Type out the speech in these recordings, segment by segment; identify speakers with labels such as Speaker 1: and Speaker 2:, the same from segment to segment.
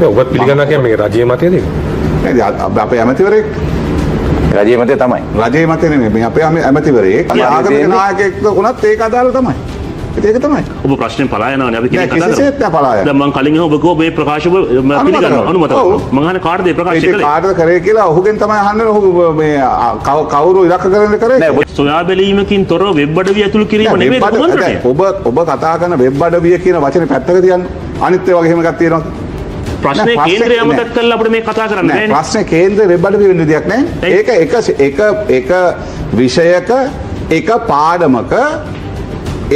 Speaker 1: ඔබත් පිළිගන්නවා කියන්නේ මේක රජයේ මතයද?
Speaker 2: නේද? අපේ ඇමතිවරයෙක්
Speaker 3: රජයේ මතය තමයි.
Speaker 2: රජයේ මතය නෙමෙයි. මේ අපේ ඇමතිවරයෙක් ආගමික නායකයෙක් වුණත් ඒක අදාළ තමයි. ඒක තමයි.
Speaker 4: ඔබ ප්‍රශ්නේ පලා යනවානේ අපි කියන කතාව.
Speaker 2: කිසිසේත් නෑ පලා යන්නේ.
Speaker 4: දැන් මම කලින් ඔබ කිව්ව මේ ප්‍රකාශ පිළිගන්නවා අනුමත කරනවා. මම අහන්නේ කාටද මේ ප්‍රකාශ කළේ?
Speaker 2: කාටද කරේ කියලා ඔහුගෙන් තමයි අහන්නේ. ඔහු මේ කවුරු ඉලක්ක කරගෙන කරේ?
Speaker 4: නෑ සොයා බැලීමකින් තොරව වෙබ් අඩවිය ඇතුළු කිරීම නෙමෙයි කුමන්ත්‍රණය.
Speaker 2: ඔබ කතා කරන වෙබ් අඩවිය කියන වචනේ පැත්තක තියන්න. අනිත් ඒවා එහෙම එකක් තියෙනවා.
Speaker 4: ප්‍රශ්නේ කේන්ද්‍රය අමතක කරලා අපිට මේ කතා කරන්න බෑනේ.
Speaker 2: ප්‍රශ්නේ කේන්ද්‍ර වෙබ් අඩවිය වෙන විදියක් නෑ. ඒක විෂයක එක පාඩමක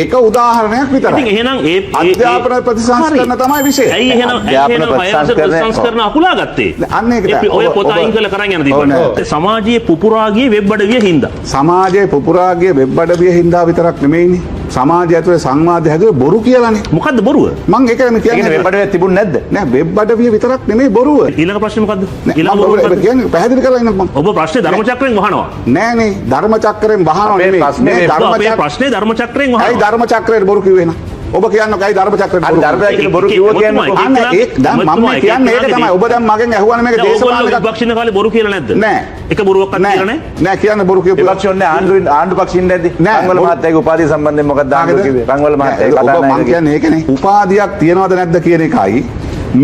Speaker 2: ඒක උදාහරණයක් විතරයි.
Speaker 4: ඉතින් එහෙනම් ඒ
Speaker 2: අධ්‍යාපන ප්‍රතිසංස්කරණ තමයි විෂය.
Speaker 4: ඇයි එහෙනම් ප්‍රතිසංස්කරණ අකුලා ගත්තේ?
Speaker 2: අන්න ඒකට
Speaker 4: ඔය පොත අයින් කරලා කරන් යන දීපන්. සමාජයේ පුපුරාගේ වෙබ් අඩවිය හින්දා.
Speaker 2: සමාජයේ පුපුරාගේ වෙබ් අඩවිය හින්දා විතරක් නෙමෙයිනේ. සමාජය ඇතුලේ සංවාදය හැදුවේ බොරු කියලානේ.
Speaker 4: මොකද්ද බොරුව?
Speaker 2: මං ඒකම කියන්නේ.
Speaker 3: වෙබ් අඩවිය තිබුණ නැද්ද?
Speaker 2: නෑ වෙබ් අඩවිය විතරක් නෙමෙයි බොරුව.
Speaker 4: ඊළඟ ප්‍රශ්නේ මොකද්ද?
Speaker 2: ඊළඟ බොරුව කියන්නේ පැහැදිලි කරලා ඉන්න මං.
Speaker 4: ඔබ ප්‍රශ්නේ ධර්ම චක්‍රයෙන් වහනවා.
Speaker 2: නෑනේ ධර්ම චක්‍රයෙන් වහනවා නෙමෙයි.
Speaker 4: අපේ ප්‍රශ්නේ ධර්ම චක්‍රයෙන් වහනවා.
Speaker 2: ඇයි ධර්ම චක්‍රයෙන් බොරු කිව්වේ නෑ? ඔබ කියන්නකෝ ඇයි ධර්ම චක්‍රයෙන් බොරු?
Speaker 3: ධර්ම චක්‍රයෙන් බොරු කිව්වෝ කියන්නේ
Speaker 2: අන්න ඒක දැන් මම කියන්නේ ඒක තමයි. ඔබ දැන් මගෙන් ඇහුවානේ මේක දේශපාලන එකක්.
Speaker 4: විපක්ෂින කාලේ බොරු කියලා නැද්ද?
Speaker 2: නෑ.
Speaker 4: එක බොරුවක්වත් කියලා නෑ.
Speaker 2: නෑ කියන්න බොරු කියපු.
Speaker 3: විපක්ෂෝන්නේ ආණ්ඩු පක්ෂින් නැද්ද? රංගවල මහත්තයාගේ උපාධිය සම්බන්ධයෙන් මොකක්ද ආණ්ඩුව කිව්වේ? රංගවල මහත්තයා කතා නැහැ.
Speaker 2: මම කියන්නේ ඒකනේ. උපාධියක් තියනවද නැද්ද කියන එකයි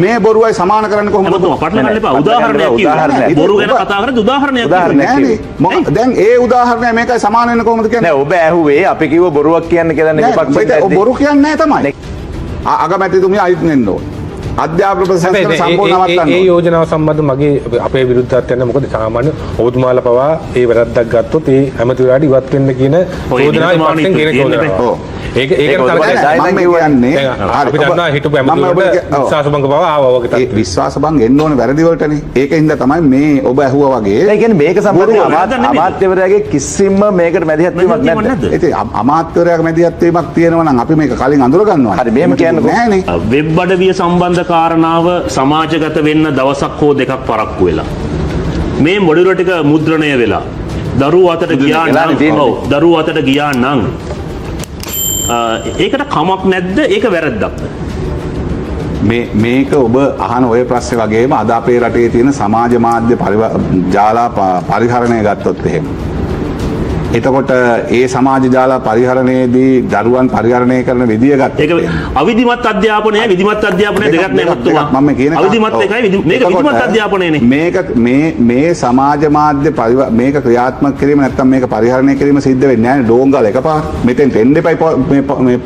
Speaker 2: මේ බොරුවයි සමාන කරන්න කොහොමද?
Speaker 4: පටල ගන්න එපා. උදාහරණයක් කිව්වා. බොරු ගැන කතා කරද්දී උදාහරණයක්
Speaker 2: කිව්වා. දැන් ඒ උදාහරණය මේකයි සමාන වෙන්න කොහොමද කියන්නේ?
Speaker 3: නෑ ඔබ ඇහුවේ අපි කිව්ව බොරුවක් කියන්නේ කියලා නේ විපක්ෂෙන්.
Speaker 2: ඔබ බොරු කියන්නේ නැහැ තමයි. අගමැතිතුමිය අයිත් වෙන්න ඕන. අධ්‍යාපන ප්‍රතිසංස්කරණ සම්පූර්ණ නවත්තන්න.
Speaker 1: ඒ යෝජනාව සම්බන්ධ මගේ අපේ විරුද්ධත්වයක් නැහැ. මොකද සාමාන්‍ය ඔබතුමාලා පවා ඒ වැරද්දක් ගත්තොත් ඒ ඇමතිවරයාට ඉවත් වෙන්න කියන යෝජනාව ඉපස්සෙන් කියන යෝජනාව. ඒක
Speaker 2: මම කියන්නේ
Speaker 1: අපි දන්නා හිටපු ඇමතිවරයාට විශ්වාස භංග පවා ආවා වගේ තමයි.
Speaker 2: විශ්වාස භංග එන්න ඕනේ වැරදි වලටනේ. ඒකින්ද තමයි මේ ඔබ ඇහුවා වගේ.
Speaker 3: ඒ කියන්නේ මේක සම්බන්ධව අමාත්‍යවරයාගේ කිසිම මේකට මැදිහත් වීමක් නැද්ද?
Speaker 2: ඉතින් අමාත්‍යවරයාගේ මැදිහත් වීමක් තියෙනවා නම් අපි මේක කලින් අඳුර ගන්නවා.
Speaker 3: හරි මෙහෙම කියන්නකෝ.
Speaker 2: නෑනේ.
Speaker 4: වෙබ් අඩවිය සම්බන්ධ කාරණාව සමාජගත වෙන්න දවසක් හෝ දෙකක් පරක්කු වෙලා මේ මොඩියුල ටික මුද්‍රණය වෙලා දරුවෝ අතට ගියා නම් ඔව් දරුවෝ අතට ගියා නම් ඒකට කමක් නැද්ද? ඒක වැරද්දක්ද?
Speaker 2: මේක ඔබ අහන ඔය ප්‍රශ්නේ වගේම අද අපේ රටේ තියෙන සමාජ මාධ්‍ය ජාලා පරිහරණය ගත්තොත් එහෙම. එතකොට ඒ සමාජ ජාල පරිහරණයේදී දරුවන් පරිහරණය කරන විදිය ගත්තා.
Speaker 4: ඒක අවිධිමත් අධ්‍යාපනය විධිමත් අධ්‍යාපනය දෙකක් නේ මුතුමා.
Speaker 2: මම කියන්නේ
Speaker 4: අවිධිමත් එකයි මේක විධිමත් අධ්‍යාපනයනේ.
Speaker 2: මේක මේ සමාජ මාධ්‍ය මේක ක්‍රියාත්මක කිරීම නැත්නම් මේක පරිහරණය කිරීම සිද්ධ වෙන්නේ නැහැ නේ ඩෝංගල් එකපාර. මෙතෙන් එන්න එපයි මේ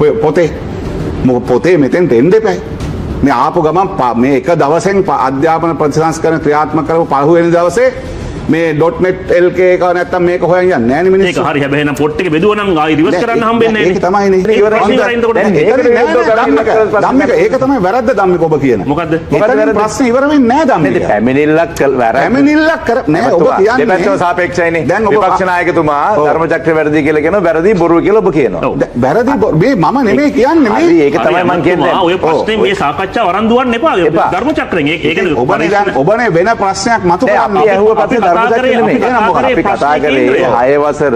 Speaker 2: පොතේ මෙතෙන් එන්න එපයි. මේ ආපු ගමන් මේ එක දවසෙන් අධ්‍යාපන ප්‍රතිසංස්කරණ ක්‍රියාත්මක කරපු පළවෙනි දවසේ මේ .net lk එක නැත්තම් මේක හොයන් යන්නේ නැහැ නේ මිනිස්සු.
Speaker 4: ඒක හරි හැබැයි නම් පොට් එක බෙදුවා නම් ආයි රිවර්ස් කරන්න හම්බෙන්නේ නැහැ.
Speaker 2: ඒක තමයිනේ. ඒක තමයි වැරද්ද ධම්මික ඔබ කියන.
Speaker 4: මොකද්ද?
Speaker 2: මොකද්ද ප්‍රශ්නේ ඉවර වෙන්නේ නැහැ ධම්මික.
Speaker 3: පැමිණිල්ලක්
Speaker 2: පැමිණිල්ලක් කර නෑ ඔබ කියන්නේ.
Speaker 3: දෙපැත්තම සාපේක්ෂයිනේ. විපක්ෂ නායකතුමා ධර්ම චක්‍ර වැරදි කියලා කියනවා වැරදි බොරු කියලා ඔබ කියනවා.
Speaker 2: වැරදි මේ මම නෙමෙයි කියන්නේ මේ.
Speaker 3: හරි ඒක තමයි මම කියන්නේ.
Speaker 4: ඔය ප්‍රශ්නේ මේ සාකච්ඡාව වරන් දුවන්න එපා. ධර්ම චක්‍රයෙන් ඒක
Speaker 2: ඔබනේ වෙන ප්‍රශ්නයක් මතු කරන්න.
Speaker 3: අපි ඇහුව පස්සේ අපි කතා කරේ 6 වසර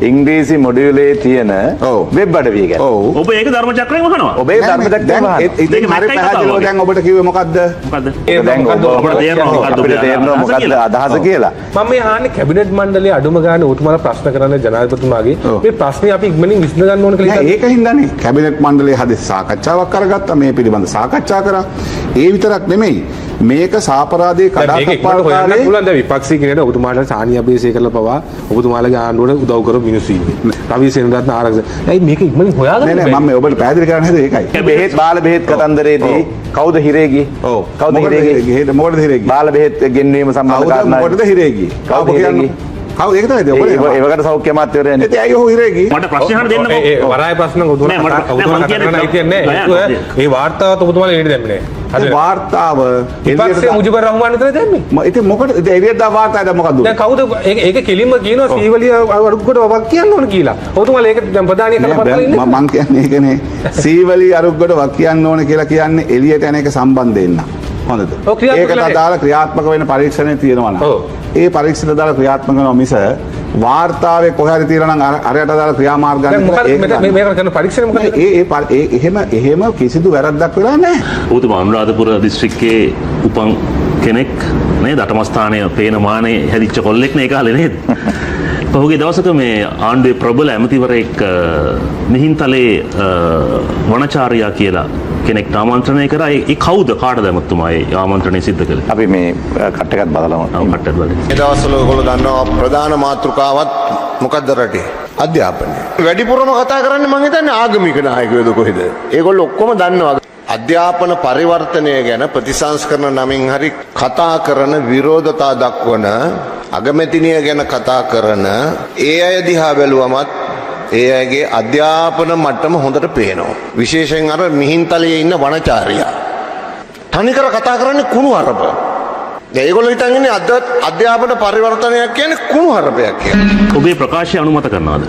Speaker 3: ඉංග්‍රීසි මොඩියුලේ තියෙන වෙබ් අඩවිය ගැන.
Speaker 4: ඔබ ඒක ධර්ම චක්‍රයෙන් වහනවා.
Speaker 3: ඔබ ඒ ධර්ම චක්‍රයෙන් වහනවා.
Speaker 2: ඉතින් හරි පැහැදිලිව දැන් ඔබට කිව්වේ මොකද්ද?
Speaker 4: මොකද්ද?
Speaker 3: දැන් ඔබට තේරෙනවා මොකද්ද අදහස කියලා.
Speaker 1: මම මේ අහන්නේ කැබිනට් මණ්ඩලයේ අඩුම ගානේ ඔතුමාලා ප්‍රශ්න කරන ජනාධිපතිතුමාගේ මේ ප්‍රශ්නේ අපි ඉක්මනින් විසඳ ගන්න ඕන කියලා.
Speaker 2: ඒක හින්දානේ කැබිනට් මණ්ඩලයේ හදිසි සාකච්ඡාවක් කරගත්තා මේ පිළිබඳ සාකච්ඡා කරා. ඒ විතරක් නෙමෙයි මේක සාපරාධයේ කඩාකප්පල්
Speaker 1: පුළුවන් දැන් විපක්ෂී කෙනෙක් ඔබතුමාට සානිය අබේසේකරලා පවා ඔබතුමාලගේ ආණ්ඩුවට උදව් කරපු මිනිස්සු ඉන්නේ. රවි සේනරත්න ආරක්ෂක. ඇයි මේක ඉක්මනින් හොයාගන්න
Speaker 2: නෑ මම ඔබට පැහැදිලි කරන්න හදේ ඒකයි.
Speaker 3: බෙහෙත් බාල බෙහෙත් කතන්දරේදී කවුද හිරේ ගියේ? ඔව්. කවුද හිරේ ගියේ?
Speaker 2: මොකටද හිරේ ගියේ?
Speaker 3: බාල බෙහෙත් ගෙන්වීම සම්බන්ධ කාරණා.
Speaker 2: මොකටද හිරේ ගියේ? කවුද කියන්නේ? කවුද ඒක තමයි ඔබ
Speaker 3: ඒවකට සෞඛ්‍ය අමාත්‍යවරයා
Speaker 2: ඉතින් ඇයි ඔහු හිරේ ගියේ?
Speaker 4: මට ප්‍රශ්න අහන්න දෙන්නකෝ.
Speaker 1: ඒ වරාය ප්‍රශ්න ඔබතුමාලා කියන්නේ ඒ වාර්තාවත් ඔබතුමාලා එළියට දැම්මේ නෑ.
Speaker 2: වාර්තාව
Speaker 1: විපක්ෂයේ මුජිබුර් රහමාන් විතර දැම්මේ.
Speaker 2: ඉතින් මොකටද ඉතින් එළියට වාර්තාවද මොකද්ද?
Speaker 1: දැන් කවුද ඒක කෙලින්ම කියනවා සීවලිය අරුක්කොට වක් කියන්න ඕන කියලා. ඔබතුමාලා ඒක දැන් ප්‍රධානීය කලපත්වල ඉන්නේ.
Speaker 2: මම කියන්නේ ඒකනේ. සීවලිය අරුක්කොට වක් කියන්න ඕන කියලා කියන්නේ එළියට යන එක සම්බන්ධ වෙන්න. හොඳද? ඒකට අදාළ ක්‍රියාත්මක වෙන පරීක්ෂණේ තියෙනවා නම්. ඒ පරීක්ෂණ දාලා ක්‍රියාත්මක කරනවා මිස වාර්තාවේ කොහේ හරි තියලා නම් අරයට දාලා ක්‍රියාමාර්ග ගන්න
Speaker 1: මේක කරන පරීක්ෂණය මොකද?
Speaker 2: එහෙම කිසිදු වැරද්දක් වෙලා නැහැ.
Speaker 4: ඔබතුමා අනුරාධපුර දිස්ත්‍රික්කයේ උපන් කෙනෙක් නේද? අටමස්ථානයේ පේන මානේ හැදිච්ච කොල්ලෙක් නේ ඒ කාලේ නේද? පහුගිය දවසක මේ ආණ්ඩුවේ ප්‍රබල ඇමතිවරයෙක් මිහින්තලේ වනචාරියා කියලා කෙනෙක්ට ආමන්ත්‍රණය කරා. ඒ කවුද? කාටද ඇමතුමා ඒ ආමන්ත්‍රණය සිද්ධ කළේ?
Speaker 3: අපි මේ කට්ටකත් බලමු.
Speaker 4: කට්ටත් බලමු.
Speaker 5: ඒ දවස්වල ඔයගොල්ලෝ දන්නවා ප්‍රධාන මාතෘකාවත් මොකක්ද රටේ? අධ්‍යාපනය. වැඩිපුරම කතා කරන්නේ මං හිතන්නේ ආගමික නායකයෝද කොහෙද? ඒගොල්ලෝ ඔක්කොම දන්නවා. අධ්‍යාපන පරිවර්තනය ගැන ප්‍රතිසංස්කරණ නමින් හරි කතා කරන විරෝධතා දක්වන අගමැතිනිය ගැන කතා කරන ඒ අය දිහා බැලුවමත් ඒ අයගේ අධ්‍යාපන මට්ටම හොඳට පේනවා. විශේෂයෙන් අර මිහින්තලයේ ඉන්න වනචාරියා. තනිකර කතා කරන්නේ කුණු හරප. ඒගොල්ලෝ හිතන් ඉන්නේ අධ්‍යාපන පරිවර්තනයක් කියන්නේ කුණු හරපයක් කියලා.
Speaker 4: ඔබේ ප්‍රකාශය අනුමත කරනවාද?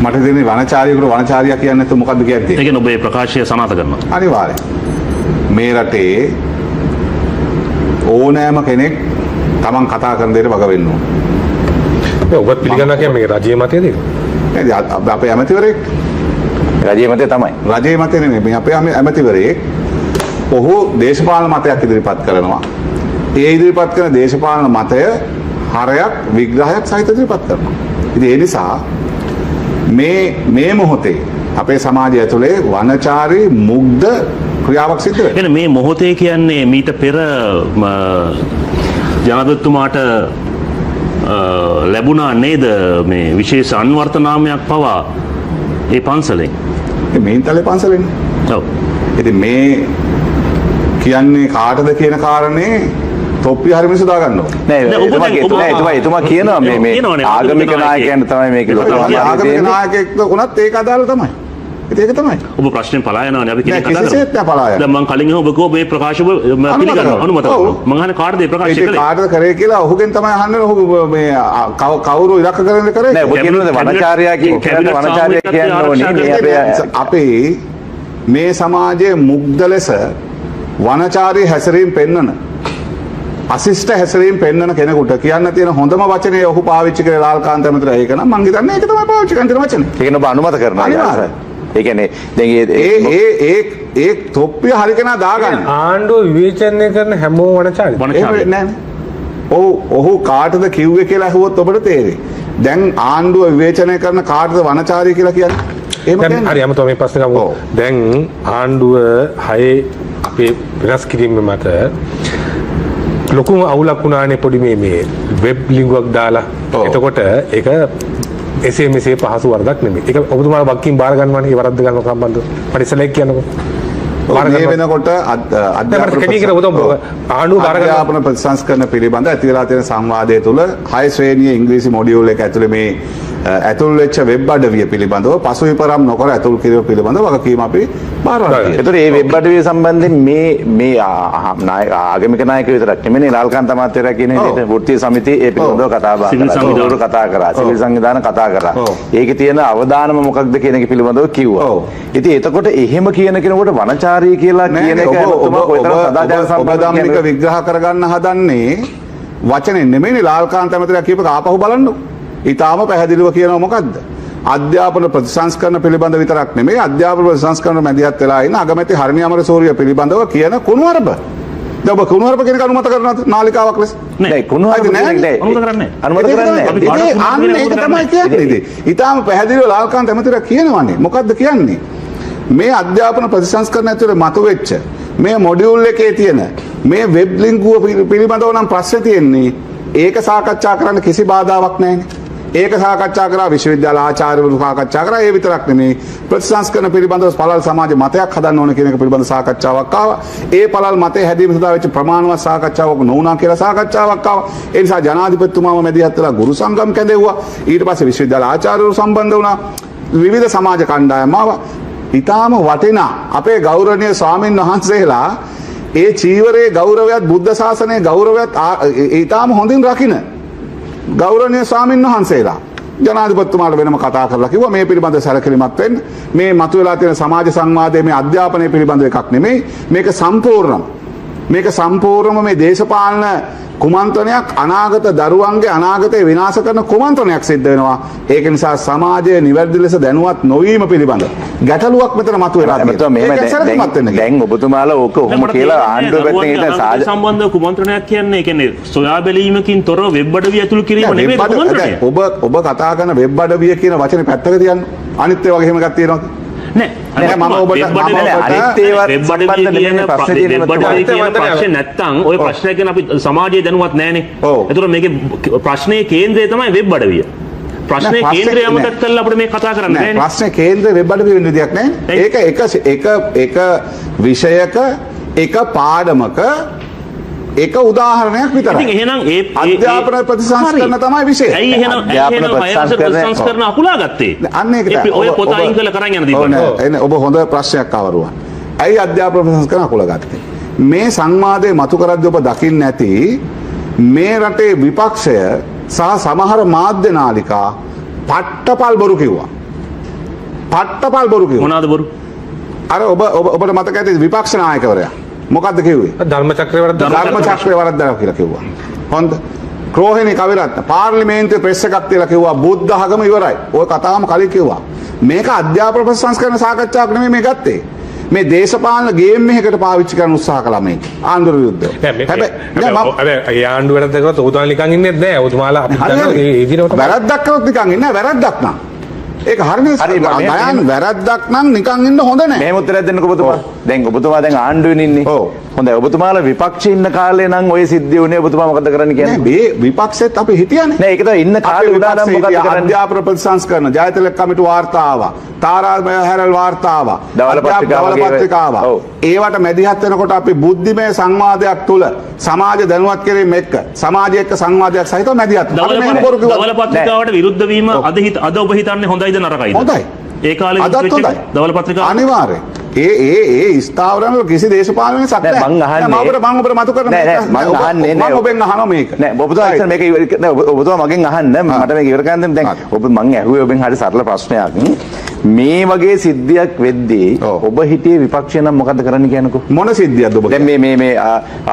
Speaker 2: මට දෙන්නේ වනචාරියෙකුට වනචාරියා කියන්නේ නැත්නම් මොකද්ද කියන්නේ?
Speaker 4: ඒ කියන්නේ ඔබේ ප්‍රකාශය සනාථ කරනවා.
Speaker 2: අනිවාර්යයෙන්. මේ රටේ ඕනෑම කෙනෙක් තමන් කතා කරන දේට වග වෙන්න ඕන.
Speaker 1: ඔබත් පිළිගන්නවා කියන්නේ මේක රජයේ මතයද?
Speaker 2: නේද? අපේ ඇමතිවරයෙක්
Speaker 3: රජයේ මතය තමයි.
Speaker 2: රජයේ මතය නෙමෙයි. මේ අපේ ඇමතිවරයෙක් ඔහු දේශපාලන මතයක් ඉදිරිපත් කරනවා. ඒ ඉදිරිපත් කරන දේශපාලන මතය හරයක් විග්‍රහයක් සහිත ඉදිරිපත් කරනවා. ඉතින් ඒ නිසා මේ මොහොතේ අපේ සමාජය ඇතුලේ වනචාරී මුග්ධ ක්‍රියාවක් සිද්ධ වෙනවා.
Speaker 4: එන මේ මොහොතේ කියන්නේ මීට පෙර ජනාධිපතිතුමාට ලැබුණා නේද මේ විශේෂ අන්වර්ථ නාමයක් පවා ඒ පන්සලෙන්?
Speaker 2: මිහින්තලේ පන්සලෙන්.
Speaker 4: ඔව්.
Speaker 2: ඉතින් මේ කියන්නේ කාටද කියන කාරණේ තොප්පි හරි මිනිස්සු දාගන්න ඕනේ.
Speaker 3: එතුමා කියනවා මේ ආගමික නායකයන් තමයි මේක.
Speaker 2: ආගමික නායකයෙක් වුණත් ඒක අදාළ තමයි. ඒක තමයි.
Speaker 4: ඔබ ප්‍රශ්නේ පලා යනවානේ අපි කෙනෙක් කතා කරා.
Speaker 2: කිසිසේත් නෑ පලා යන්නේ.
Speaker 4: දැන් මම කලින් ඔබ කෝ මේ ප්‍රකාශ පිළිගන්නවා අනුමත කරනවා. මම අහන්නේ කාටද මේ ප්‍රකාශ කළේ?
Speaker 2: ඒක කාටද කරේ කියලා ඔහුගෙන් තමයි අහන්නේ. ඔහු මේ කවුරු ඉලක්ක කරගෙන කරේ?
Speaker 3: නෑ ඔබ කියනවාද වනචාරියා කියන්න ඕනේ.
Speaker 2: අපේ මේ සමාජයේ මුග්ධ ලෙස වනචාරී හැසිරීම පෙන්වන අසිෂ්ට හැසිරීම පෙන්වන කෙනෙකුට කියන්න තියෙන හොඳම වචනේ ඔහු පාවිච්චි කරේ ලාල්කාන්ත ඇමතිලා ඒක නම් මං හිතන්නේ ඒක තමයි පාවිච්චි කරන වචනේ.
Speaker 3: ඒක නොබ අනුමත කරනවා. ඒ කියන්නේ දැන් ඒ තොප්පිය හරි කෙනා දාගන්න.
Speaker 1: ආණ්ඩුව විවේචනය කරන හැමෝම වනචාරී.
Speaker 2: ඒක නෑ. ඔහු කාටද කිව්වේ කියලා අහුවොත් ඔබට තේරෙයි. දැන් ආණ්ඩුව විවේචනය කරන කාටද වනචාරී කියලා කියන්නේ? එහෙම කියන්නේ.
Speaker 1: හරි අමතෝ මේ ප්‍රශ්නේ ගමු. දැන් ආණ්ඩුව 6 අපේ වෙනස් කිරීම මත ලොකුම අවුලක් වුණානේ පොඩි මේ වෙබ් ලින්කුවක් දාලා. එතකොට ඒක එසේ මෙසේ පහසු වරදක් නෙමෙයි. ඒක ඔබතුමාලා වක්කින් බාර ගන්නවනේ මේ වරද්ද ගන්න සම්බන්ධව. මට ඉස්සෙල්ලා කියන්නකෝ.
Speaker 2: මේ වෙනකොට අධ්‍යාපන ප්‍රතිසංස්කරණ පිළිබඳ ඇති වෙලා තියෙන සංවාදය තුළ 6 ශ්‍රේණියේ ඉංග්‍රීසි මොඩියුල් එක ඇතුලේ මේ ඇතුල් වෙච්ච වෙබ් අඩවිය පිළිබඳව පසුවිපරම් නොකර ඇතුල් කිරීම පිළිබඳව වගකීම අපි බාරවනවා.
Speaker 3: ඒතර මේ වෙබ් අඩවිය සම්බන්ධයෙන් මේ ආගමික නායකයෝ විතරක් නෙමෙයි ලාල්කාන්ත මහත්තයා කියන විදිහට වෘත්තීය සමිතිය ඒ පිළිබඳව කතා බහ කරා. සිවිල් සංවිධාන කතා කරා. ඒකේ තියෙන අවදානම මොකක්ද කියන එක පිළිබඳව කිව්වා. ඉතින් එතකොට එහෙම කියන කෙනෙකුට වනචාරී කියලා කියන එක ඔබ කොයිතරම් සදාචාර සම්ප්‍රදායික
Speaker 2: විග්‍රහ කරගන්න හදන්නේ වචනේ නෙමෙයි ලාල්කාන්ත මහත්තයා කියපක ආපහු බලන්නකො. ඊටාම පැහැදිලිව කියනවා මොකද්ද? අධ්‍යාපන ප්‍රතිසංස්කරණ පිළිබඳ විතරක් නෙමෙයි අධ්‍යාපන ප්‍රතිසංස්කරණ මැදිහත් වෙලා ඉන්න අගමැති හරණි අමරසූරිය පිළිබඳව කියන කුණුවරප. දැන් ඔබ කුණුවරප කෙනෙක් අනුමත කරනවද නාලිකාවක් ලෙස?
Speaker 3: නෑ කුණුවරප කෙනෙක් නෑ. අනුමත කරන්නේ
Speaker 2: නෑ. අන්න ඒක තමයි කියන්නේ. ඊටාම පැහැදිලිව ලාල්කාන්ත මහත්තයා කියනවානේ. මොකද්ද කියන්නේ? මේ අධ්‍යාපන ප්‍රතිසංස්කරණ ඇතුලේ මතුවෙච්ච මේ මොඩියුල් එකේ තියෙන මේ වෙබ් ලින්කුව පිළිබඳව නම් ප්‍රශ්න තියෙන්නේ ඒක සාකච්ඡා කරන්න කිසි බාධාවක් නැහැනේ. ඒක සාකච්ඡා කරා විශ්වවිද්‍යාල ආචාර්යවරු සාකච්ඡා කරා. ඒ විතරක් නෙමෙයි ප්‍රතිසංස්කරණ පිළිබඳව පළල් සමාජ මතයක් හදන්න ඕන කියන එක පිළිබඳ සාකච්ඡාවක් ආවා. ඒ පළල් මතය හැදීම සඳහා වෙච්ච ප්‍රමාණවත් සාකච්ඡාවක් නොවුණා කියලා සාකච්ඡාවක් ආවා. ඒ නිසා ජනාධිපතිතුමාම මැදිහත් වෙලා ගුරු සංගම් කැඳෙව්වා. ඊට පස්සේ විශ්වවිද්‍යාල ආචාර්යවරු සම්බන්ධ වුණා. විවිධ සමාජ කණ්ඩායම් ආවා. ඊටාම වටිනා අපේ ගෞරවනීය ස්වාමින් වහන්සේලා ඒ චීවරයේ ගෞරවයත් බුද්ධ ශාසනයේ ගෞරවයත් ඊටාම හොඳින් රකින්න ගෞරවනීය ස්වාමින් වහන්සේලා ජනාධිපතිතුමාට වෙනම කතා කරලා කිව්වා මේ පිළිබඳ සැලකිලිමත් වෙන්න. මේ මතුවලා තියෙන සමාජ සංවාදයේ මේ අධ්‍යාපනය පිළිබඳ එකක් නෙමෙයි. මේක සම්පූර්ණ මේක සම්පූර්ණම මේ දේශපාලන කුමන්ත්‍රණයක් අනාගත දරුවන්ගේ අනාගතය විනාශ කරන කුමන්ත්‍රණයක් සිද්ධ වෙනවා. ඒක නිසා සමාජය නිවැරදි ලෙස දැනුවත් නොවීම පිළිබඳ ගැටලුවක් මෙතන මතුවලා තියෙනවා.
Speaker 3: දැන් ඔබතුමාලා ඕක ඔහොම කියලා ආණ්ඩුව පැත්තෙන් ඉතින් සාජ
Speaker 4: සම්බන්ධ කුමන්ත්‍රණයක් කියන්නේ ඒ කියන්නේ සොයා බැලීමකින් තොරව වෙබ් අඩවිය ඇතුළු කිරීම නෙමෙයි කුමන්ත්‍රණය.
Speaker 2: ඔබ කතා කරන වෙබ් අඩවිය කියන වචනේ පැත්තක තියන්න. අනිත් ඒවා එහෙම එකක් තියෙනවා.
Speaker 4: නෑ මම ප්‍රශ්නේ නැත්තම් ওই ප්‍රශ්නය ගැන අපි සමාජයේ දැනුවත් නැහනේ. ඒතර මේකේ ප්‍රශ්නේ කේන්ද්‍රය තමයි වෙබ් අඩවිය. ප්‍රශ්නේ කේන්ද්‍රය අමතක කරලා අපිට මේ කතා කරන්න බෑනේ.
Speaker 2: ප්‍රශ්නේ කේන්ද්‍රය වෙබ් අඩවිය වෙන විදියක් නෑ. ඒක විෂයක එක පාඩමක එක උදාහරණයක් විතරයි.
Speaker 4: ඉතින් එහෙනම් ඒ
Speaker 2: අධ්‍යාපන ප්‍රතිසංස්කරණ තමයි විෂය.
Speaker 4: ඇයි එහෙනම් ප්‍රතිසංස්කරණ අකුලා ගත්තේ?
Speaker 2: අන්න ඒක තමයි.
Speaker 4: ඔය පොත අයින් කරලා කරන් යන දීපන්.
Speaker 2: ඔබ හොඳ ප්‍රශ්නයක් අවරුවා. ඇයි අධ්‍යාපන ප්‍රතිසංස්කරණ අකුලා ගත්තේ? මේ සංවාදයේ මතු කරද්දී ඔබ දකින්න නැති මේ රටේ විපක්ෂය සහ සමහර මාධ්‍ය නාලිකා පට්ටපල් බොරු කිව්වා. පට්ටපල් බොරු කිව්වා.
Speaker 4: මොනවාද බොරු?
Speaker 2: අර ඔබට මතක ඇති විපක්ෂ නායකවරයා මොකද්ද කිව්වේ?
Speaker 1: ධර්ම චක්‍රය
Speaker 2: වරද්දා කියලා කිව්වා. හොඳ. ක්‍රෝහිණී කවිරත්න පාර්ලිමේන්තුවේ ප්‍රෙස් එකක් තියලා කිව්වා බුද්ධ ආගම ඉවරයි. ඔය කතාවම කලින් කිව්වා. මේක අධ්‍යාපන ප්‍රතිසංස්කරණ සාකච්ඡාවක් නෙමෙයි මේ ගත්තේ. මේ දේශපාලන ගේම් එකකට පාවිච්චි කරන්න උත්සාහ කළා මේ ආණ්ඩුව විරුද්ධව.
Speaker 1: හැබැයි ඒ ආණ්ඩුව වැරද්ද කරොත් ඔබතුමාලා නිකන් ඉන්නේ නැහැ. ඔබතුමාලා අපිට දන්නවා ඒ විදිහට
Speaker 2: වැරද්දක් කරොත් නිකන් ඉන්නේ වැරද්දක් නෑ. ඒක හරිනේ. ගයන් වැරද්දක් නම් නිකන් ඉන්න හොඳ නෑ.
Speaker 3: මෙහෙම උත්තරයක් දෙන්නකෝ ඔබතුමා. දැන් ඔබතුමා දැන් ආණ්ඩුවේ ඉන්නේ.
Speaker 2: ඔව්.
Speaker 3: හොඳයි ඔබතුමාලා විපක්ෂයේ ඉන්න කාලේ නම් ඔය සිද්ධිය උනේ ඔබතුමා මොකද කරන්න කියන්නේ?
Speaker 2: නෑ මේ විපක්ෂෙත් අපි හිටියානේ.
Speaker 3: නෑ ඒක තමයි ඉන්න කාලේ උදානම් මොකද කරන්නේ?
Speaker 2: අධ්‍යාපන ප්‍රතිසංස්කරණ ජයතිලක කමිටු වාර්තා ආවා. තාරා හැරල් වාර්තා ආවා.
Speaker 3: දවල පත්‍රිකා
Speaker 2: ආවා. ඒවට මැදිහත් වෙනකොට අපි බුද්ධිමය සංවාදයක් තුල සමාජ දැනුවත් කිරීම එක්ක සමාජය එක්ක සංවාදයක් සහිතව මැදිහත් වුණා.
Speaker 4: දවල පත්‍රිකාවට විරුද්ධ වීම අද ඔබ හිතන්නේ හොඳයිද නරකයිද?
Speaker 2: හොඳයි.
Speaker 4: ඒ කාලේ දවල පත්‍රිකාව
Speaker 2: අනිවාර්යයෙන් ඒ ස්ථාවරන කිසි දේශපාලනයක් සත්‍ය නෑ. මම ඔබට මතු කරන මම ඔබෙන් අහනවා මේක.
Speaker 3: නෑ ඔබතුමා ඉතින් මේක නෑ ඔබතුමා මගෙන් අහන්න මට මේක ඉවර කරන්න දැන් ඔබ මං ඇහුවේ ඔබෙන් හරි සරල ප්‍රශ්නයක්. මේ වගේ සිද්ධියක් වෙද්දී ඔබ හිටියේ විපක්ෂය නම් මොකද්ද කරන්න කියනකෝ?
Speaker 2: මොන සිද්ධියක්ද ඔබ?
Speaker 3: දැන් මේ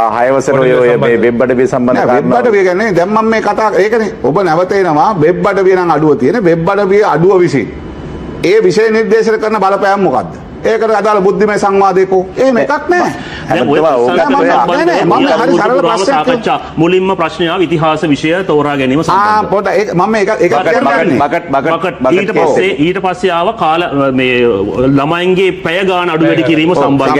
Speaker 3: 6 වසර ඔය වෙබ් අඩවිය සම්බන්ධ
Speaker 2: කාරණා. වෙබ් අඩවිය කියන්නේ දැන් මම මේ කතා ඒකනේ. ඔබ නැවත එනවා වෙබ් අඩවිය නම් අඩුව තියෙන වෙබ් අඩවිය අඩුව විසින් ඒ විෂය නිර්දේශන කරන බලපෑම මොකද්ද? ඒකට අදාළ බුද්ධිමය සංවාදයකෝ එහෙම එකක් නෑ.
Speaker 4: මුලින්ම ප්‍රශ්නය ඉතිහාස විෂය තෝරා ගැනීම ඊට පස්සේ ආව කාල මේ ළමයින්ගේ පැය ගාන අඩු වැඩි කිරීම සම්බන්ධ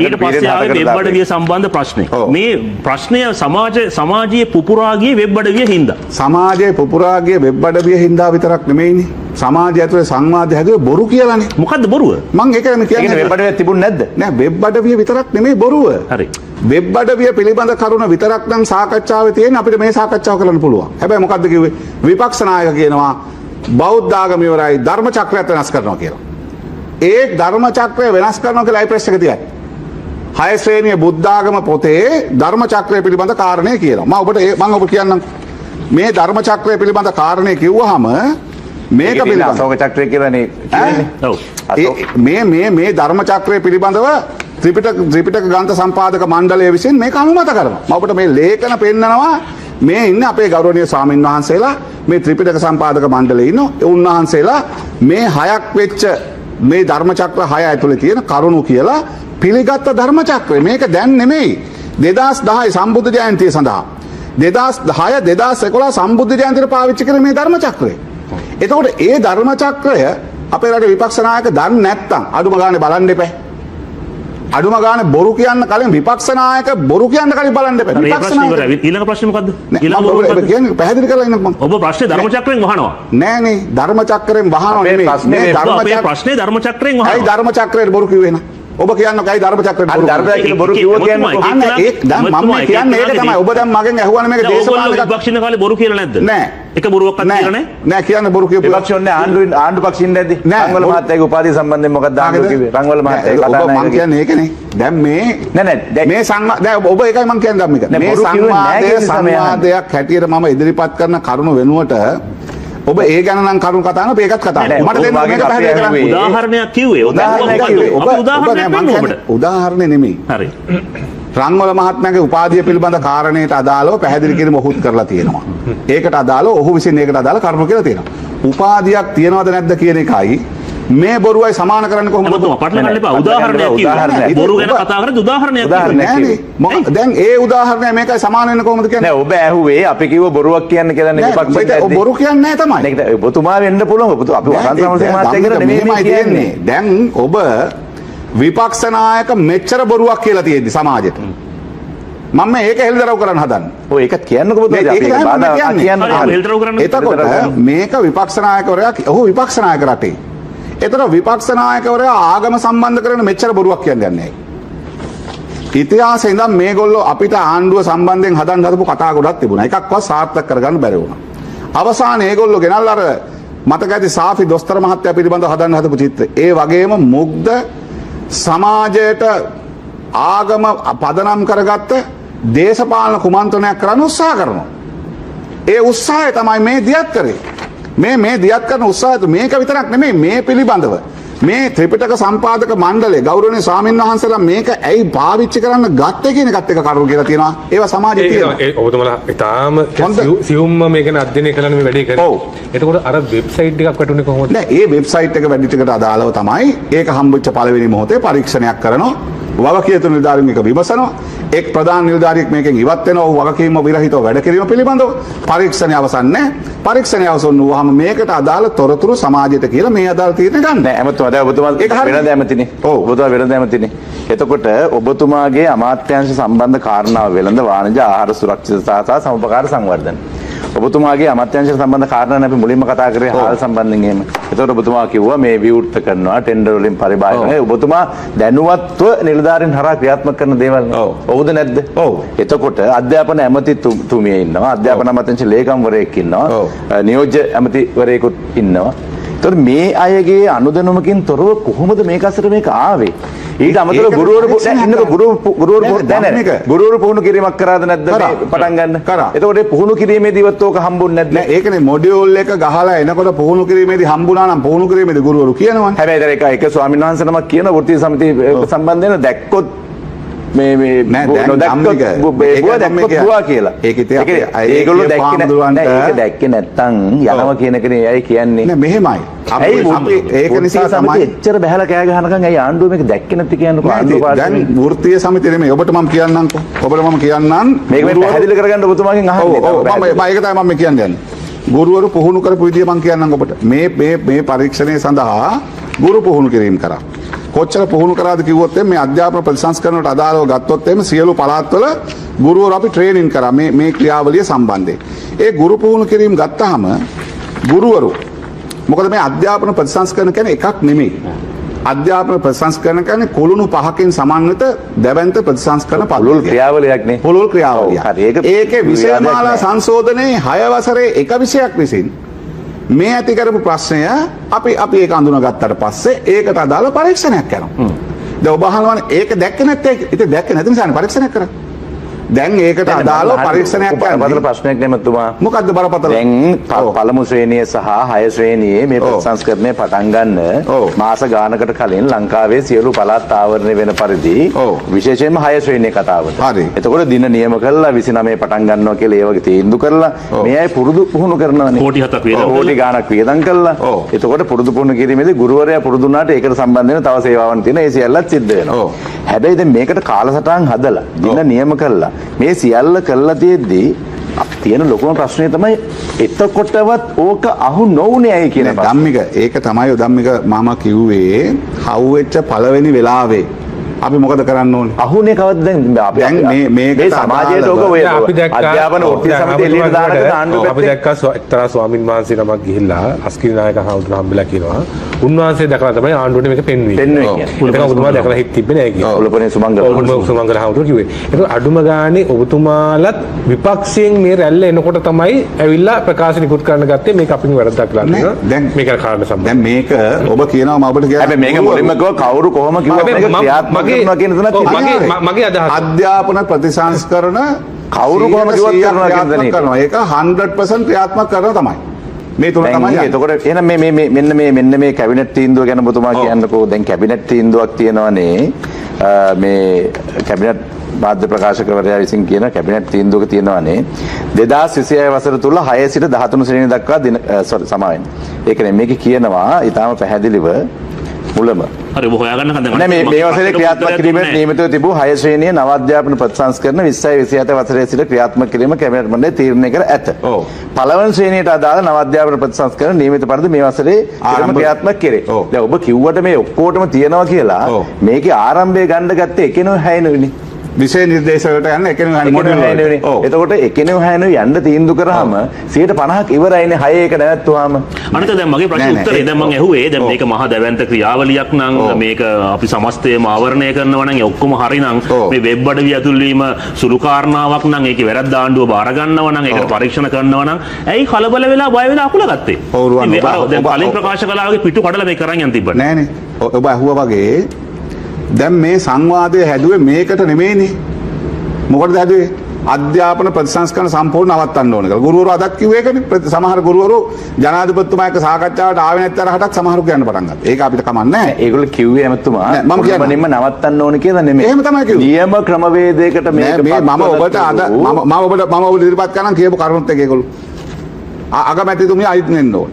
Speaker 4: ඊට පස්සේ ආවේ වෙබ් අඩවිය සම්බන්ධ ප්‍රශ්නේ. මේ ප්‍රශ්නය සමාජයේ පුපුරා ගියේ වෙබ් අඩවිය හින්දා.
Speaker 2: සමාජයේ පුපුරා ගියේ වෙබ් අඩවිය හින්දා විතරක් නෙමෙයිනේ. සමාජය ඇතුලේ සංවාදය හැදුවේ බොරු කියලානේ.
Speaker 4: මොකද්ද බොරුව?
Speaker 2: මම ඒකම කියන්නේ
Speaker 3: වෙබ් අඩවිය තිබුණ නැද්ද?
Speaker 2: නෑ වෙබ් අඩවිය විතරක් නෙමෙයි බොරුව.
Speaker 4: හරි.
Speaker 2: වෙබ් අඩවිය පිළිබඳ කරුණ විතරක් නම් සාකච්ඡාවේ තියෙන අපිට මේ සාකච්ඡාව කරන්න පුළුවන්. හැබැයි මොකද්ද කිව්වේ? විපක්ෂ නායක කියනවා බෞද්ධ ආගම ඉවරයි ධර්ම චක්‍රයත් වෙනස් කරනවා කියලා. ඒ ධර්ම චක්‍රය වෙනස් කරනවා කියලා අයිප්‍රෙස් එක තියයි. 6 ශ්‍රේණිය බුද්ධ ආගම පොතේ ධර්ම චක්‍රය පිළිබඳ කාරණේ කියනවා. මම ඔබට කියන්නම් මේ ධර්ම චක්‍රය පිළිබඳ කාරණේ කිව්වහම මේක පිළිබඳ
Speaker 3: අශෝක චක්‍රය කියලානේ
Speaker 2: කියන්නේ. මේ ධර්ම චක්‍රය පිළිබඳව ත්‍රිපිටක ග්‍රන්ථ සම්පාදක මණ්ඩලය විසින් මේක අනුමත කරනවා. මම ඔබට මේ ලේඛන පෙන්නනවා. මේ ඉන්නේ අපේ ගෞරවනීය ස්වාමින් වහන්සේලා මේ ත්‍රිපිටක සම්පාදක මණ්ඩලයේ ඉන්න උන්වහන්සේලා මේ 6ක් වෙච්ච මේ ධර්ම චක්‍ර 6 ඇතුලේ තියෙන කරුණු කියලා පිළිගත්ත ධර්ම චක්‍රය. මේක දැන් නෙමෙයි 2010 සම්බුද්ධ ජයන්තිය සඳහා 2010 2011 සම්බුද්ධ ජයන්තියට පාවිච්චි කරන මේ ධර්ම චක්‍රය. එතකොට ඒ ධර්ම චක්‍රය අපේ රටේ විපක්ෂ නායක දන්නේ නැත්තම් අඩුම ගානේ බලන්න එපා. අඩුම ගානේ බොරු කියන්න කලින් විපක්ෂ නායක බොරු කියන්න කලින් බලන්න එපා. විපක්ෂ නායක
Speaker 4: ඊළඟ ප්‍රශ්නේ මොකද්ද?
Speaker 2: ඊළඟ කියන්නේ පැහැදිලි කරලා ඉන්න මම.
Speaker 4: ඔබ ප්‍රශ්නේ ධර්ම චක්‍රයෙන් වහනවා.
Speaker 2: නෑනේ ධර්ම චක්‍රයෙන් වහනවා නෙමෙයි.
Speaker 4: මේ ප්‍රශ්නේ ධර්ම චක්‍රයෙන් වහනවා.
Speaker 2: ඇයි ධර්ම චක්‍රයෙන් බොරු කිව්වේ නෑ? ඔබ කියන්නේ කයි ධර්ම චක්‍රයෙන් බොරු.
Speaker 3: ධර්ම චක්‍රයෙන් බොරු කිව්වා කියන්නේ
Speaker 2: ඒක දැන් මම කියන්නේ ඒක තමයි. ඔබ දැන් මගෙන් ඇහුවානේ මේක දේශපාලන
Speaker 4: විපක්ෂින කාලේ බොරු කියලා නැද්ද?
Speaker 2: නෑ.
Speaker 4: එක බොරුවක්වත් කියලා නෑ.
Speaker 2: නෑ කියන්නේ බොරු කියපු
Speaker 3: විපක්ෂෝන්නේ ආණ්ඩු පක්ෂින් නැද්ද? රංගවල මහත්තයාගේ උපාධිය සම්බන්ධයෙන් මොකක්ද ආණ්ඩුව කිව්වේ? රංගවල මහත්තයා කතා නැහැ.
Speaker 2: මම කියන්නේ ඒකනේ. දැන් මේ මේ දැන් ඔබ ඒකයි මම කියන්නේ ධම්මික. මේ සංවාදයක් හැටියට මම ඉදිරිපත් කරන කරුණු වෙනුවට ඔබ ඒ ගැන නම් කරුණු කතා කරනවා ඒකත් කතා
Speaker 3: නෑ,
Speaker 2: කරනවා. මට දෙන්න මේක පැහැදිලි කරන්න.
Speaker 4: උදාහරණයක් කිව්වේ.
Speaker 3: උදාහරණයක් කිව්වේ.
Speaker 4: අපි උදාහරණයක් දෙන්න ඔබට.
Speaker 2: උදාහරණෙ නෙමෙයි.
Speaker 4: හරි.
Speaker 2: රන්වල මහත්මයාගේ උපාධිය පිළිබඳ කාරණයට අදාළව පැහැදිලි කිරීම ඔහුත් කරලා තියෙනවා. ඒකට අදාළව ඔහු විසින් ඒකට අදාළ කරුණු කියලා තියෙනවා. උපාධියක් තියනවද නැද්ද කියන එකයි මේ බොරුවයි සමාන කරන්නේ කොහොමද?
Speaker 4: ඔබතුමා පටල ගන්න එපා. උදාහරණයක් කිව්වා. බොරු ගැන කතා කරද්දී උදාහරණයක් කිව්වා.
Speaker 2: දැන් ඒ උදාහරණය මේකයි සමාන වෙන්නේ කොහොමද කියන්නේ?
Speaker 3: නෑ ඔබ ඇහුවේ අපි කිව්ව බොරුවක් කියන්නේ කියලා නේ විපක්ෂයට.
Speaker 2: ඔබ බොරු කියන්නේ නැහැ තමයි.
Speaker 3: ඒක ඔබතුමා වෙන්න පුළුවන්. අපි වසන්ත සමසේ මාත්‍ය කියලා නෙමෙයි කියන්නේ.
Speaker 2: දැන් ඔබ විපක්ෂ නායක මෙච්චර බොරුවක් කියලා තියෙද්දි සමාජයට මම මේක හෙළිදරව් කරන්න හදන්නේ.
Speaker 3: ඔය ඒකත් කියන්නකො පුතේ අපි ඒක බාධා කියන්න.
Speaker 2: එතකොට මේක විපක්ෂ නායකවරයා ඔහු විපක්ෂ නායක රටේ. එතකොට විපක්ෂ නායකවරයා ආගම සම්බන්ධ කරගෙන මෙච්චර බොරුවක් කියන්නේ නැහැ. ඉතිහාසයේ ඉඳන් මේගොල්ලෝ අපිට ආණ්ඩුව සම්බන්ධයෙන් හදන්න හදපු කතා ගොඩක් තිබුණා. එකක්වත් සාර්ථක කරගන්න බැරි වුණා. අවසානයේ ඒගොල්ලෝ ගෙනල්ලා අර මතක ඇති සාෆි දොස්තර මහත්තයා පිළිබඳව හදන්න හදපු චිත්‍රය. ඒ වගේම මුග්ධ සමාජයට ආගම පදනම් කරගත්ත දේශපාලන කුමන්ත්‍රණයක් කරන්න උත්සාහ කරනවා. ඒ උත්සාහය තමයි මේ දියත් කරේ. මේ දියත් කරන උත්සාහය මේක විතරක් නෙමෙයි මේ පිළිබඳව මේ ත්‍රිපිටක සම්පාදක මණ්ඩලය ගෞරවනීය ස්වාමීන් වහන්සේලා මේක ඇයි පාවිච්චි කරන්න ගත්තේ කියන එකත් එක කරුණු කියලා තියෙනවා. ඒවා සමාජයේ තියෙනවා.
Speaker 1: ඔබතුමාලා ඊටාම සියුම්ම මේක ගැන අධ්‍යයනය කළා මේ වැඩේ කරේ. එතකොට අර වෙබ්සයිට් එකක් වැටුනේ කොහොමද?
Speaker 2: නෑ ඒ වෙබ්සයිට් එක වැඩි ටිකට අදාළව තමයි ඒක හම්බෙච්ච පළවෙනි මොහොතේ පරීක්ෂණයක් කරනවා. වගකීම් නිලධාරීන් එක විමසනවා. එක් ප්‍රධාන නිලධාරියෙක් මේකෙන් ඉවත් වෙනවා. ඔහු වගකීම විරහිතව වැඩ කිරීම පිළිබඳව පරීක්ෂණය අවසන් නැහැ. පරීක්ෂණය අවසන් වුවහම මේකට අදාළ තොරතුරු සමාජයට කියලා මේ අදාළ තීරණ ගන්න.
Speaker 3: නෑ එමතුමා දැන් ඔබතුමා වෙනද ඇමතිනේ. ඔබතුමා වෙනද ඇමතිනේ. එතකොට ඔබතුමාගේ අමාත්‍යාංශ සම්බන්ධ කාරණාව වෙළඳ වාණිජ ආහාර සුරක්ෂිතතා සහ සමපකාර සංවර්ධන. ඔබතුමාගේ අමාත්‍යාංශ සම්බන්ධ කාරණා අපි මුලින්ම කතා කරේ හාල් සම්බන්ධයෙන් එහෙම. එතකොට ඔබතුමා කිව්වා මේ විවෘත කරනවා ටෙන්ඩර් වලින් පරිභාෂා කරනවා. ඔබතුමා දැනුවත්ව නිලධාරීන් හරහා ක්‍රියාත්මක කරන දේවල්. ඔව්ද නැද්ද? ඔව්. එතකොට අධ්‍යාපන ඇමතිතුමිය ඉන්නවා. අධ්‍යාපන අමාත්‍යාංශ ලේකම්වරයෙක් ඉන්නවා. නියෝජ්‍ය ඇමතිවරයෙකුත් ඉන්නවා. එතකොට මේ අයගේ අනුදැනුමකින් තොරව කොහොමද මේක අසර මේක ආවේ? ඊට අමතරව ගුරුවරු පුහුණු කිරීමක් කරාද නැද්ද මේ පටන් ගන්න? එතකොට පුහුණු කිරීමේදීවත් ඕක හම්බුන්නේ නැද්ද?
Speaker 2: ඒකනේ මොඩියුල් එක ගහලා එනකොට පුහුණු කිරීමේදී හම්බුණා නම් පුහුණු කිරීමේදී ගුරුවරු කියනවනේ.
Speaker 3: හැබැයි ඒක ස්වාමීන් වහන්සේ නමක් කියන වෘත්තීය සමිතිය සම්බන්ධයෙන් දැක්කොත් මේ නොදැක්කොත් බුවා කියලා. ඒගොල්ලෝ දැක්කේ නැත්තම් යනවා කියන එකනේ අය කියන්නේ.
Speaker 2: නෑ මෙහෙමයි.
Speaker 3: ඒක නිසා තමයි එච්චර බහැලා කෑ ගහනකම් ඇයි ආණ්ඩුව මේක දැක්කේ නැති කියන්නකෝ ආණ්ඩුව පාර්ලිමේන්තුවේ.
Speaker 2: දැන් වෘත්තීය සමිතිය නෙමෙයි ඔබට මම කියන්නම්කෝ. ඔබට මම කියන්නම්
Speaker 3: මේක මේ පැහැදිලි කරගන්න ඔබතුමාගෙන් අහන්නේ.
Speaker 2: ඔව් මම ඒක තමයි මම කියන්නේ. ගුරුවරු පුහුණු කරපු විදිය මම කියන්නම් ඔබට. මේ පරීක්ෂණය සඳහා ගුරු පුහුණු කිරීම කරා. කොච්චර පුහුණු කරාද කිව්වොත් මේ අධ්‍යාපන ප්‍රතිසංස්කරණයට අදාළව ගත්තොත් එimhe සියලු පළාත්වල ගුරුවරු අපි ට්‍රේනින් කරා මේ ක්‍රියාවලිය සම්බන්ධයෙන්. ඒ ගුරු පුහුණු කිරීම ගත්තාම ගුරුවරු මොකද මේ අධ්‍යාපන ප්‍රතිසංස්කරණ කියන්නේ එකක් නෙමෙයි. අධ්‍යාපන ප්‍රතිසංස්කරණ කියන්නේ කුළුණු පහකින් සමන්විත දැවැන්ත ප්‍රතිසංස්කරණ
Speaker 3: පුළුල් ක්‍රියාවලියක් නේ.
Speaker 2: පුළුල් ක්‍රියාවලියක්. ඒකේ විෂයමාලා සංශෝධනයේ 6 වසරේ එක විෂයක් විසින් මේ ඇති කරපු ප්‍රශ්නය අපි ඒක අඳුනගත්තට පස්සේ ඒකට අදාළ පරීක්ෂණයක් කරනවා. දැන් ඔබ අහනවානේ ඒක දැක්කේ නැත්තේ ඉතින් දැක්කේ නැති නිසානේ පරීක්ෂණයක් කරන්නේ. දැන් ඒකට අදාළව පරීක්ෂණයක් කරනවා.
Speaker 3: බරපතල ප්‍රශ්නයක් නෙමෙතුමා.
Speaker 2: මොකද්ද බරපතල?
Speaker 3: දැන් පළමු ශ්‍රේණිය සහ 6 ශ්‍රේණියේ මේ ප්‍රතිසංස්කරණය පටන් ගන්න මාස ගානකට කලින් ලංකාවේ සියලු පළාත් ආවරණය වෙන පරිදි විශේෂයෙන්ම 6 ශ්‍රේණියේ කතාවට.
Speaker 2: හරි.
Speaker 3: එතකොට දින නියම කළා 29 පටන් ගන්නවා කියලා ඒ වගේ තීන්දුව කරලා මේ අය පුරුදු පුහුණු කරනවානේ.
Speaker 4: කෝටි 7ක් වේදම්
Speaker 3: කෝටි ගානක් වේදම් කළා. එතකොට පුරුදු පුහුණු කිරීමේදී ගුරුවරයා පුරුදු වුණාට ඒකට සම්බන්ධ වෙන තව සේවාවන් තියෙන ඒ සියල්ලත් සිද්ධ වෙනවා. හැබැයි දැන් මේකට කාලසටහන් හදලා දින නියම කළා. මේ සියල්ල කළා තියෙද්දී තියෙන ලොකුම ප්‍රශ්නේ තමයි එතකොටවත් ඕක අහු නොවුනේ ඇයි කියන එක.
Speaker 2: ධම්මික ඒක තමයි ධම්මික මම කිව්වේ හවුවෙච්ච පළවෙනි වෙලාවේ අපි මොකද කරන්න ඕනේ?
Speaker 3: අහුනේ කවද්ද දැන් මේ සමාජයට ඕක ඔය අධ්‍යාපන වෘත්තීය සමිතිය එළියට දානකට ආණ්ඩුව
Speaker 1: අපි දැක්කා එක්තරා ස්වාමින් වහන්සේ නමක් ගිහිල්ලා අස්කිරි නායක හඳුනා හම්බෙලා කියනවා. උන්වහන්සේ දැකලා තමයි ආණ්ඩුවට මේක පෙන්වන්නේ. ඒක ඔබතුමා දැකලා හිට තිබ්බේ නැහැ කියලා.
Speaker 3: ඔලුපනේ සුමංගල
Speaker 1: හඳුනා කිව්වේ. ඒක අඩුම ගානේ ඔබතුමාලත් විපක්ෂයෙන් මේ රැල්ල එනකොට තමයි ඇවිල්ලා ප්‍රකාශ නිකුත් කරන්න ගත්තේ මේක අපින් වැරද්දක් කියලා තියෙනවා. දැන් මේක කාරණා සම්බන්ධ.
Speaker 2: දැන් මේක ඔබ කියනවා මම ඔබට කියනවා.
Speaker 3: හැබැයි මේක මුලින්ම කවුරු කොහොම කිව්වද මේක ක්‍රියාත්මක කරනවා කියන තැනත්
Speaker 1: මගේ අදහස
Speaker 2: අධ්‍යාපන ප්‍රතිසංස්කරණ
Speaker 3: කවුරු කොහොම කිව්වත් කරනවා කියන දේ.
Speaker 2: ඒක 100% ක්‍රියාත්මක කරනවා තමයි. මේ තුන තමයි යන්නේ.
Speaker 3: එතකොට එහෙනම් මෙන්න මේ කැබිනට් තීන්දුව ගැන ඔබතුමා කියන්නකෝ. දැන් කැබිනට් තීන්දුවක් තියෙනවානේ මේ කැබිනට් මාධ්‍ය ප්‍රකාශකවරයා විසින් කියන කැබිනට් තීන්දුවක තියෙනවානේ 2026 වසර තුල 6 සිට 13 ශ්‍රේණිය දක්වා සමාවෙන්න. ඒ කියන්නේ මේක කියනවා ඊටාම පැහැදිලිව මුලම.
Speaker 4: හරි ඔබ හොයාගන්න කන්ද
Speaker 3: නෑ මේ වසරේ ක්‍රියාත්මක කිරීමට නියමිතව තිබූ 6 ශ්‍රේණිය නව අධ්‍යාපන ප්‍රතිසංස්කරණ 2027 වසරේ සිට ක්‍රියාත්මක කිරීම කැබිනට් මණ්ඩලය තීරණය කර ඇත.
Speaker 2: ඔව්.
Speaker 3: පළවන ශ්‍රේණියට අදාළ නව අධ්‍යාපන ප්‍රතිසංස්කරණ නියමිත පරිදි මේ වසරේ ක්‍රියාත්මක කෙරේ. දැන් ඔබ කිව්වට මේ ඔක්කොටම තියෙනවා කියලා මේකේ ආරම්භය ගන්න ගත්තේ එකෙනුයි හැයිනුනේ.
Speaker 2: විශේෂ නිර්දේශ වලට යන්න එකෙනුයි
Speaker 3: හැයිනුනේ. එතකොට එකෙනුයි හැයිනුයි යන්න තීන්දුව කරාම 150ක් ඉවරයිනේ 6 එක නැවැත්තුවාම.
Speaker 4: අනිත් දැන් මගේ ප්‍රශ්න උත්තරේ දැන් මම ඇහුවේ දැන් මේක මහා දැවැන්ත ක්‍රියාවලියක් නම් මේක අපි සමස්තයම ආවරණය කරනවා නම් ඒ ඔක්කොම හරි නම් මේ වෙබ් අඩවිය ඇතුල් වීම සුළු කාරණාවක් නම් ඒකේ වැරද්ද ආණ්ඩුව බාර ගන්නවා නම් ඒකට පරීක්ෂණ කරනවා නම් ඇයි කලබල වෙලා බය වෙලා අකුල ගත්තේ? දැන් කලින් ප්‍රකාශ කළා වගේ පිටු කඩලා මේක කරන් යන් තිබ්බනේ.
Speaker 2: නෑනේ. ඔබ අහුවා වගේ දැන් මේ සංවාදය හැදුවේ මේකට නෙමෙයිනේ. මොකටද හැදුවේ? අධ්‍යාපන ප්‍රතිසංස්කරණ සම්පූර්ණ නවත්තන්න ඕන කියලා. ගුරුවරු අදක් කිව්වේ ඒකනේ. සමහර ගුරුවරු ජනාධිපතිතුමා එක්ක සාකච්ඡාවට ආවේ නැත්නම් රහටක් සමහරු කියන්න පටන් ගත්තා. ඒක අපිට කමන්නේ නැහැ.
Speaker 3: ඒගොල්ලෝ කිව්වේ එමෙතුමා
Speaker 2: මම කියන්නේ
Speaker 3: නවත්තන්න ඕන කියලා නෙමෙයි.
Speaker 2: එහෙම තමයි කිව්වේ.
Speaker 3: නියම ක්‍රමවේදයකට මේක
Speaker 2: මේ මම ඔබට අද මම ඔබට ඉදිරිපත් කරනම් කියපු කරුණුත් එක ඒගොල්ලෝ. අගමැතිතුමිය අයිත් වෙන්න ඕන.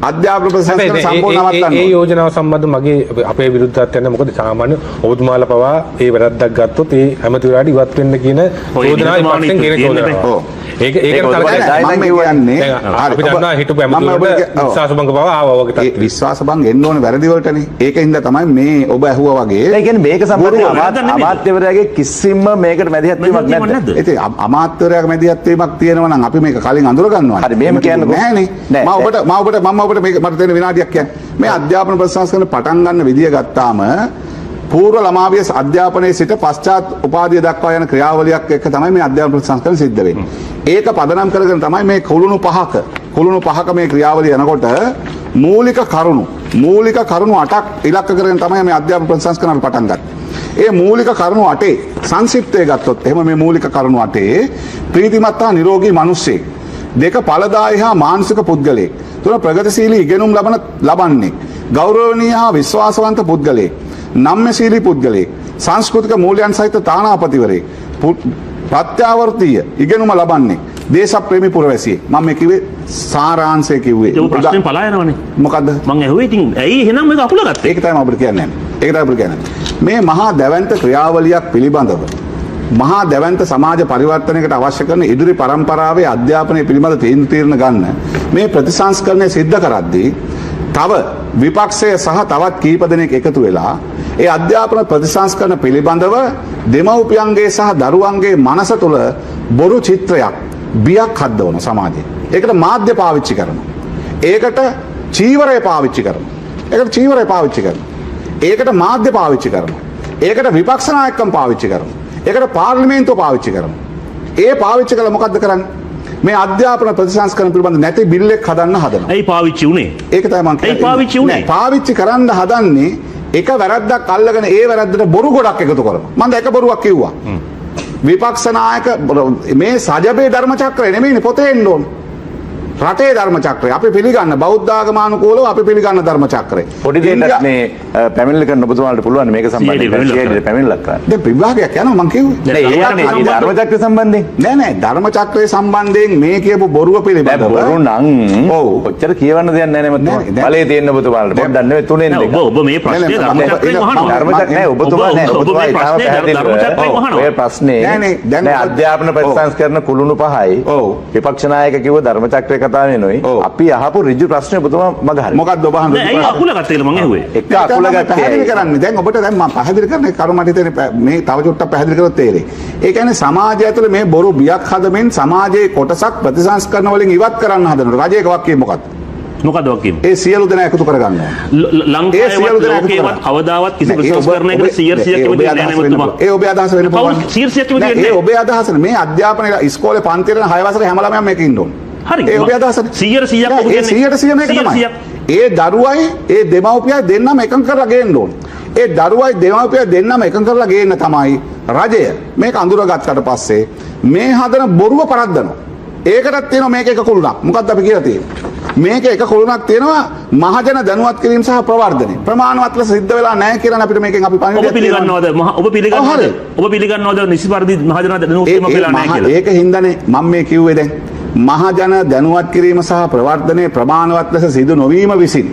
Speaker 2: අධ්‍යාපන ප්‍රතිසංස්කරණ සම්පූර්ණ නවත්තන්න.
Speaker 1: ඒ යෝජනාව සම්බන්ධ මගේ අපේ විරුද්ධත්වයක් නැහැ. මොකද සාමාන්‍ය ඔබතුමාලා පවා ඒ වැරද්දක් ගත්තොත් ඒ හැමතිවරාට ඉවත් වෙන්න කියන යෝජනාව ඉපස්සෙන් කියන යෝජනාව. ඒක
Speaker 2: කියන්නේ
Speaker 1: අපි දන්නවා හිටපු ඇමතිවරට විශ්වාසභංග පවා ආවා වගේ තත්ත්වයක්.
Speaker 2: විශ්වාසභංග එන්න ඕනේ වැරදි වලටනේ. ඒකින්ද තමයි මේ ඔබ ඇහුවා වගේ.
Speaker 3: ඒ කියන්නේ මේක සම්බන්ධව අමාත්‍යවරයාගේ කිසිම මේකට මැදිහත් වීමක් නැද්ද?
Speaker 2: ඉතින් අමාත්‍යවරයාගේ මැදිහත් වීමක් තියෙනවා නම් අපි මේක කලින් අඳුර ගන්නවා.
Speaker 3: හරි මෙහෙම කියන්නකෝ.
Speaker 2: නෑනේ. මම ඔබට මේක මට තේරෙන විනාඩියක් කියන්නේ. මේ අධ්‍යාපන ප්‍රතිසංස්කරණ පටන් ගන්න විදිය ගත්තාම පූර්ව ළමාවිය අධ්‍යාපනයේ සිට පශ්චාත් උපාධිය දක්වා යන ක්‍රියාවලියක් එක්ක තමයි මේ අධ්‍යාපන ප්‍රතිසංස්කරණ සිද්ධ වෙන්නේ. ඒක පදනම් කරගෙන තමයි මේ කුළුණු පහක මේ ක්‍රියාවලිය යනකොට මූලික කරුණු 8ක් ඉලක්ක කරගෙන තමයි මේ අධ්‍යාපන ප්‍රතිසංස්කරණ පටන් ගත්තේ. ඒ මූලික කරුණු 8 සංක්ෂිප්තය ගත්තොත් එහෙම මේ මූලික කරුණු 8 ප්‍රීතිමත් හා නිරෝගී මිනිස්සෙක්, 2 ඵලදායී හා මානසික පුද්ගලයෙක්, 3 ප්‍රගතිශීලී ඉගෙනුම් ලබන්නේ, ගෞරවනීය හා විශ්වාසවන්ත පුද්ගලයෙක්, නම්‍යශීලී පුද්ගලයෙක්, සංස්කෘතික මූල්‍යයන් සහිත තානාපතිවරයෙක්, ප්‍රත්‍යාවර්තීය ඉගෙනුම ලබන්නේ, දේශප්‍රේමී පුරවැසියෙක්. මම මේ කිව්වේ සාරාංශය කිව්වේ.
Speaker 4: ඒක ප්‍රශ්නේ පලා යනවනේ.
Speaker 2: මොකද්ද?
Speaker 4: මම ඇහුවේ ඉතින් ඇයි එහෙනම් මේක අකුල ගත්තේ?
Speaker 2: ඒක තමයි අපිට කියන්නේ. ඒක තමයි අපිට කියන්නේ. මේ මහා දැවැන්ත ක්‍රියාවලියක් පිළිබඳව මහා දැවැන්ත සමාජ පරිවර්තනයකට අවශ්‍ය කරන ඉදිරි පරම්පරාවේ අධ්‍යාපනය පිළිබඳ තීරණ ගන්න මේ ප්‍රතිසංස්කරණය සිද්ධ කරද්දී තව විපක්ෂය සහ තවත් කීප දෙනෙක් එකතු වෙලා ඒ අධ්‍යාපන ප්‍රතිසංස්කරණ පිළිබඳව දෙමව්පියන්ගේ සහ දරුවන්ගේ මනස තුළ බොරු චිත්‍රයක් බියක් හදවන සමාජයේ. ඒකට මාධ්‍ය පාවිච්චි කරනවා. ඒකට චීවරය පාවිච්චි කරනවා. ඒකට මාධ්‍ය පාවිච්චි කරනවා. ඒකට විපක්ෂ නායකකම් පාවිච්චි කරනවා. ඒකට පාර්ලිමේන්තුව පාවිච්චි කරනවා. ඒ පාවිච්චි කළ මොකද්ද කරන්නේ? මේ අධ්‍යාපන ප්‍රතිසංස්කරණ පිළිබඳ නැති බිල් එක හදන්න හදනවා.
Speaker 4: ඇයි පාවිච්චි උනේ?
Speaker 2: ඒක තමයි මම කියන්නේ.
Speaker 4: ඇයි පාවිච්චි උනේ?
Speaker 2: පාවිච්චි කරන්න හදන්නේ එක වැරද්දක් අල්ලගෙන ඒ වැරද්දට බොරු ගොඩක් එකතු කරනවා. මම දැන් එක බොරුවක් කිව්වා. විපක්ෂ නායක මේ සජබේ ධර්ම චක්‍රය නෙමෙයිනේ පොතේ එන්න ඕන. රටේ ධර්ම චක්‍රය අපි පිළිගන්න බෞද්ධ ආගමානුකූලව අපි පිළිගන්න ධර්ම චක්‍රය.
Speaker 3: පොඩි දෙයක් මේ පැමිණිලි කරන ඔබතුමාලට පුළුවන් මේක සම්බන්ධයෙන් පැමිණිලක් කරන්න.
Speaker 2: දැන් විභාගයක් යනවා මම කිව්වේ.
Speaker 3: නෑ ඒ ධර්ම චක්‍රය සම්බන්ධයෙන්.
Speaker 2: නෑ ධර්ම චක්‍රය සම්බන්ධයෙන් මේ කියපු බොරුව පිළිබඳව.
Speaker 3: බොරු නම් ඔව් ඔච්චර කියවන්න දෙයක් නෑ නේද මම. බලේ තියෙන ඔබතුමාලට පොඩ්ඩක් නෙවෙයි තුනෙන් දෙක.
Speaker 4: ඔබ මේ ප්‍රශ්නේ ධර්ම චක්‍රයෙන් අහනවා.
Speaker 3: ධර්ම චක්‍රය නෑ ඔබතුමා නෑ ඔබතුමා ඊටම පැහැදිලිව. ඔය ප්‍රශ්නේ නෑ අධ්‍යාපන ප්‍රතිසංස්කරණ කුළුණු 5යි. විපක්ෂ නායක කිව්ව ධර්ම චක්‍රය කතා වෙනොයි. අපි අහපු ඍජු ප්‍රශ්නේ ඔබතුමා මග හරි.
Speaker 2: මොකක්ද ඔබ අහන්නේ?
Speaker 4: නෑ ඒ අකුල ගත්තා කියලා මම ඇහුවේ.
Speaker 3: එක අකුල ගත්තා.
Speaker 2: පැහැදිලි කරන්නේ. දැන් ඔබට දැන් මම පැහැදිලි කරන්නේ කරුණ මට හිතෙන්නේ මේ තව චුට්ටක් පැහැදිලි කරොත් තේරෙයි. ඒ කියන්නේ සමාජය ඇතුළේ මේ බොරු බියක් හදමින් සමාජයේ කොටසක් ප්‍රතිසංස්කරණ වලින් ඉවත් කරන්න හදනවා. රජයේ වාක්‍යය මොකක්ද?
Speaker 4: මොකද වකින්?
Speaker 2: ඒ සියලු දෙනා එකතු කරගන්නවා.
Speaker 4: ලංකාවේවත් ලෝකේවත් කවදාවත් කිසි ප්‍රතිසංස්කරණයකට 100%ක්ම දෙන්නේ නැහැ නෙමෙතුමා.
Speaker 2: ඒ ඔබේ අදහස වෙන්න පුළුවන්.
Speaker 4: 100%ක්ම දෙන්නේ නැහැ.
Speaker 2: ඒ ඔබේ අදහස මේ අධ්‍යාපනයේ ඉස්කෝලේ පන්තිවල 6 වසරේ හැම ළමයාම මේක ඉන්න ඕන.
Speaker 4: හරි.
Speaker 2: ඒ ඔබේ අදහස
Speaker 4: 100% ඔබ කියන්නේ
Speaker 2: 100% මේක තමයි. ඒ දරුවයි ඒ දෙමව්පියයි දෙන්නම එකඟ කරලා ගේන්න ඕන. ඒ දරුවයි දෙමව්පියයි දෙන්නම එකඟ කරලා ගේන්න තමයි රජය මේක අඳුරගත්තට පස්සේ මේ හදන බොරුව පරද්දනවා. ඒකටත් තියෙනවා මේක එක කුළුණක්. මොකක්ද අපි කියලා තියෙන්නේ? මේක එක කුළුණක් තියෙනවා මහජන දැනුවත් කිරීම සහ ප්‍රවර්ධනය. ප්‍රමාණවත් ලෙස සිද්ධ වෙලා නැහැ කියලා අපිට මේකෙන් අපි
Speaker 4: ඔබ පිළිගන්නවද ඔබ පිළිගන්නවද නිසි පරිදි මහජන දැනුවත් කිරීම වෙලා නැහැ කියලා?
Speaker 2: ඒක හින්දානේ මම මේ කිව්වේ දැන් මහජන දැනුවත් කිරීම සහ ප්‍රවර්ධනය ප්‍රමාණවත් ලෙස සිදු නොවීම විසින්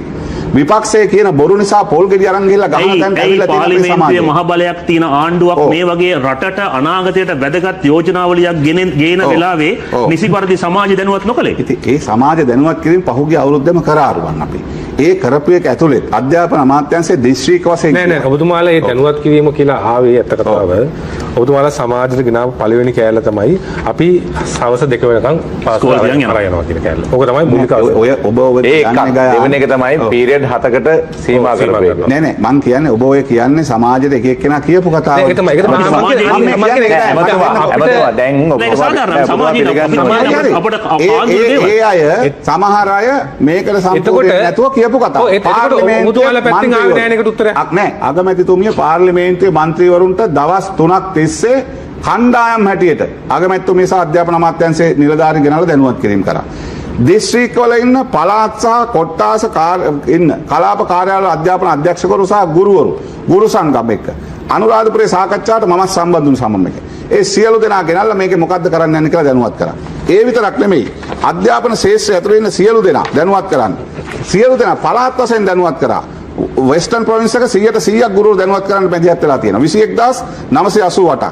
Speaker 2: විපක්ෂයේ කියන බොරු නිසා පොල් ගෙඩි අරන් ගිහලා ගහන තැන් ඇවිල්ලා තියෙන අපේ සමාජය.
Speaker 4: මහ බලයක් තියෙන ආණ්ඩුවක් මේ වගේ රටට අනාගතයට වැදගත් යෝජනාවලියක් ගේන වෙලාවේ නිසි පරිදි සමාජ දැනුවත් නොකළේ.
Speaker 2: ඉතින් ඒ සමාජ දැනුවත් කිරීම පහුගිය අවුරුද්දේම කරාරුවන් අපි. ඒ කරපු එක ඇතුළේ අධ්‍යාපන අමාත්‍යාංශයේ දිස්ත්‍රික්ක වශයෙන්
Speaker 1: නෑ ඔබතුමාලා මේ දැනුවත් කිරීම කියලා ආවේ ඇත්ත කතාව. ඔබතුමාලා සමාජයට ගෙනාව පළවෙනි කෑල්ල තමයි අපි සවස් 2 වෙනකන් පාස්කෝලෙන් යනවා කියන කෑල්ල. ඕක තමයි මූලික
Speaker 2: ඔය ඔබ
Speaker 3: දෙවෙනි එක තමයි පීරියඩ් 7කට සීමා කරපු එක.
Speaker 2: නෑ මං කියන්නේ ඔබ ඔය කියන්නේ සමාජයට එක එක්කෙනා කියපු කතාව.
Speaker 1: ඒක තමයි
Speaker 3: දැන්
Speaker 2: ඒ අය සමහර අය මේකට සම්පූර්ණ නැතුව කියපු කතාව.
Speaker 1: ඔබතුමාලා පැත්තෙන් ආවේ නෑ නේකට උත්තරයක්.
Speaker 2: නෑ අගමැතිතුමිය පාර්ලිමේන්තුවේ മന്ത്രിවරුන්ට දවස් 3ක් තිස්සේ කණ්ඩායම් හැටියට අගමැතිතුමිය සහ අධ්‍යාපන අමාත්‍යාංශයේ නිලධාරීන් ගෙනල්ලා දැනුවත් කිරීම කරා. දිස්ත්‍රික්කවල ඉන්න පළාත් සහ කොට්ටාස ඉන්න කලාප කාර්යාලවල අධ්‍යාපන අධ්‍යක්ෂකවරු සහ ගුරුවරු ගුරු සංගම් එක්ක අනුරාධපුරේ සාකච්ඡාවට මම සම්බන්ධ වුණු සමම එක. ඒ සියලු දෙනා ගෙනල්ලා මේකේ මොකද්ද කරන්න යන්නේ කියලා දැනුවත් කරා. ඒ විතරක් නෙමෙයි අධ්‍යාපන ශාස්ත්‍රය ඇතුළේ ඉන්න සියලු දෙනා දැනුවත් කරන්න. සියලු දෙනා පළාත් වශයෙන් දැනුවත් කරා. වෙස්ටර්න් ප්‍රොවින්ස් එක 100% ගුරුවරු දැනුවත් කරන්න බැඳියත් වෙලා තියෙනවා. 21988ක්.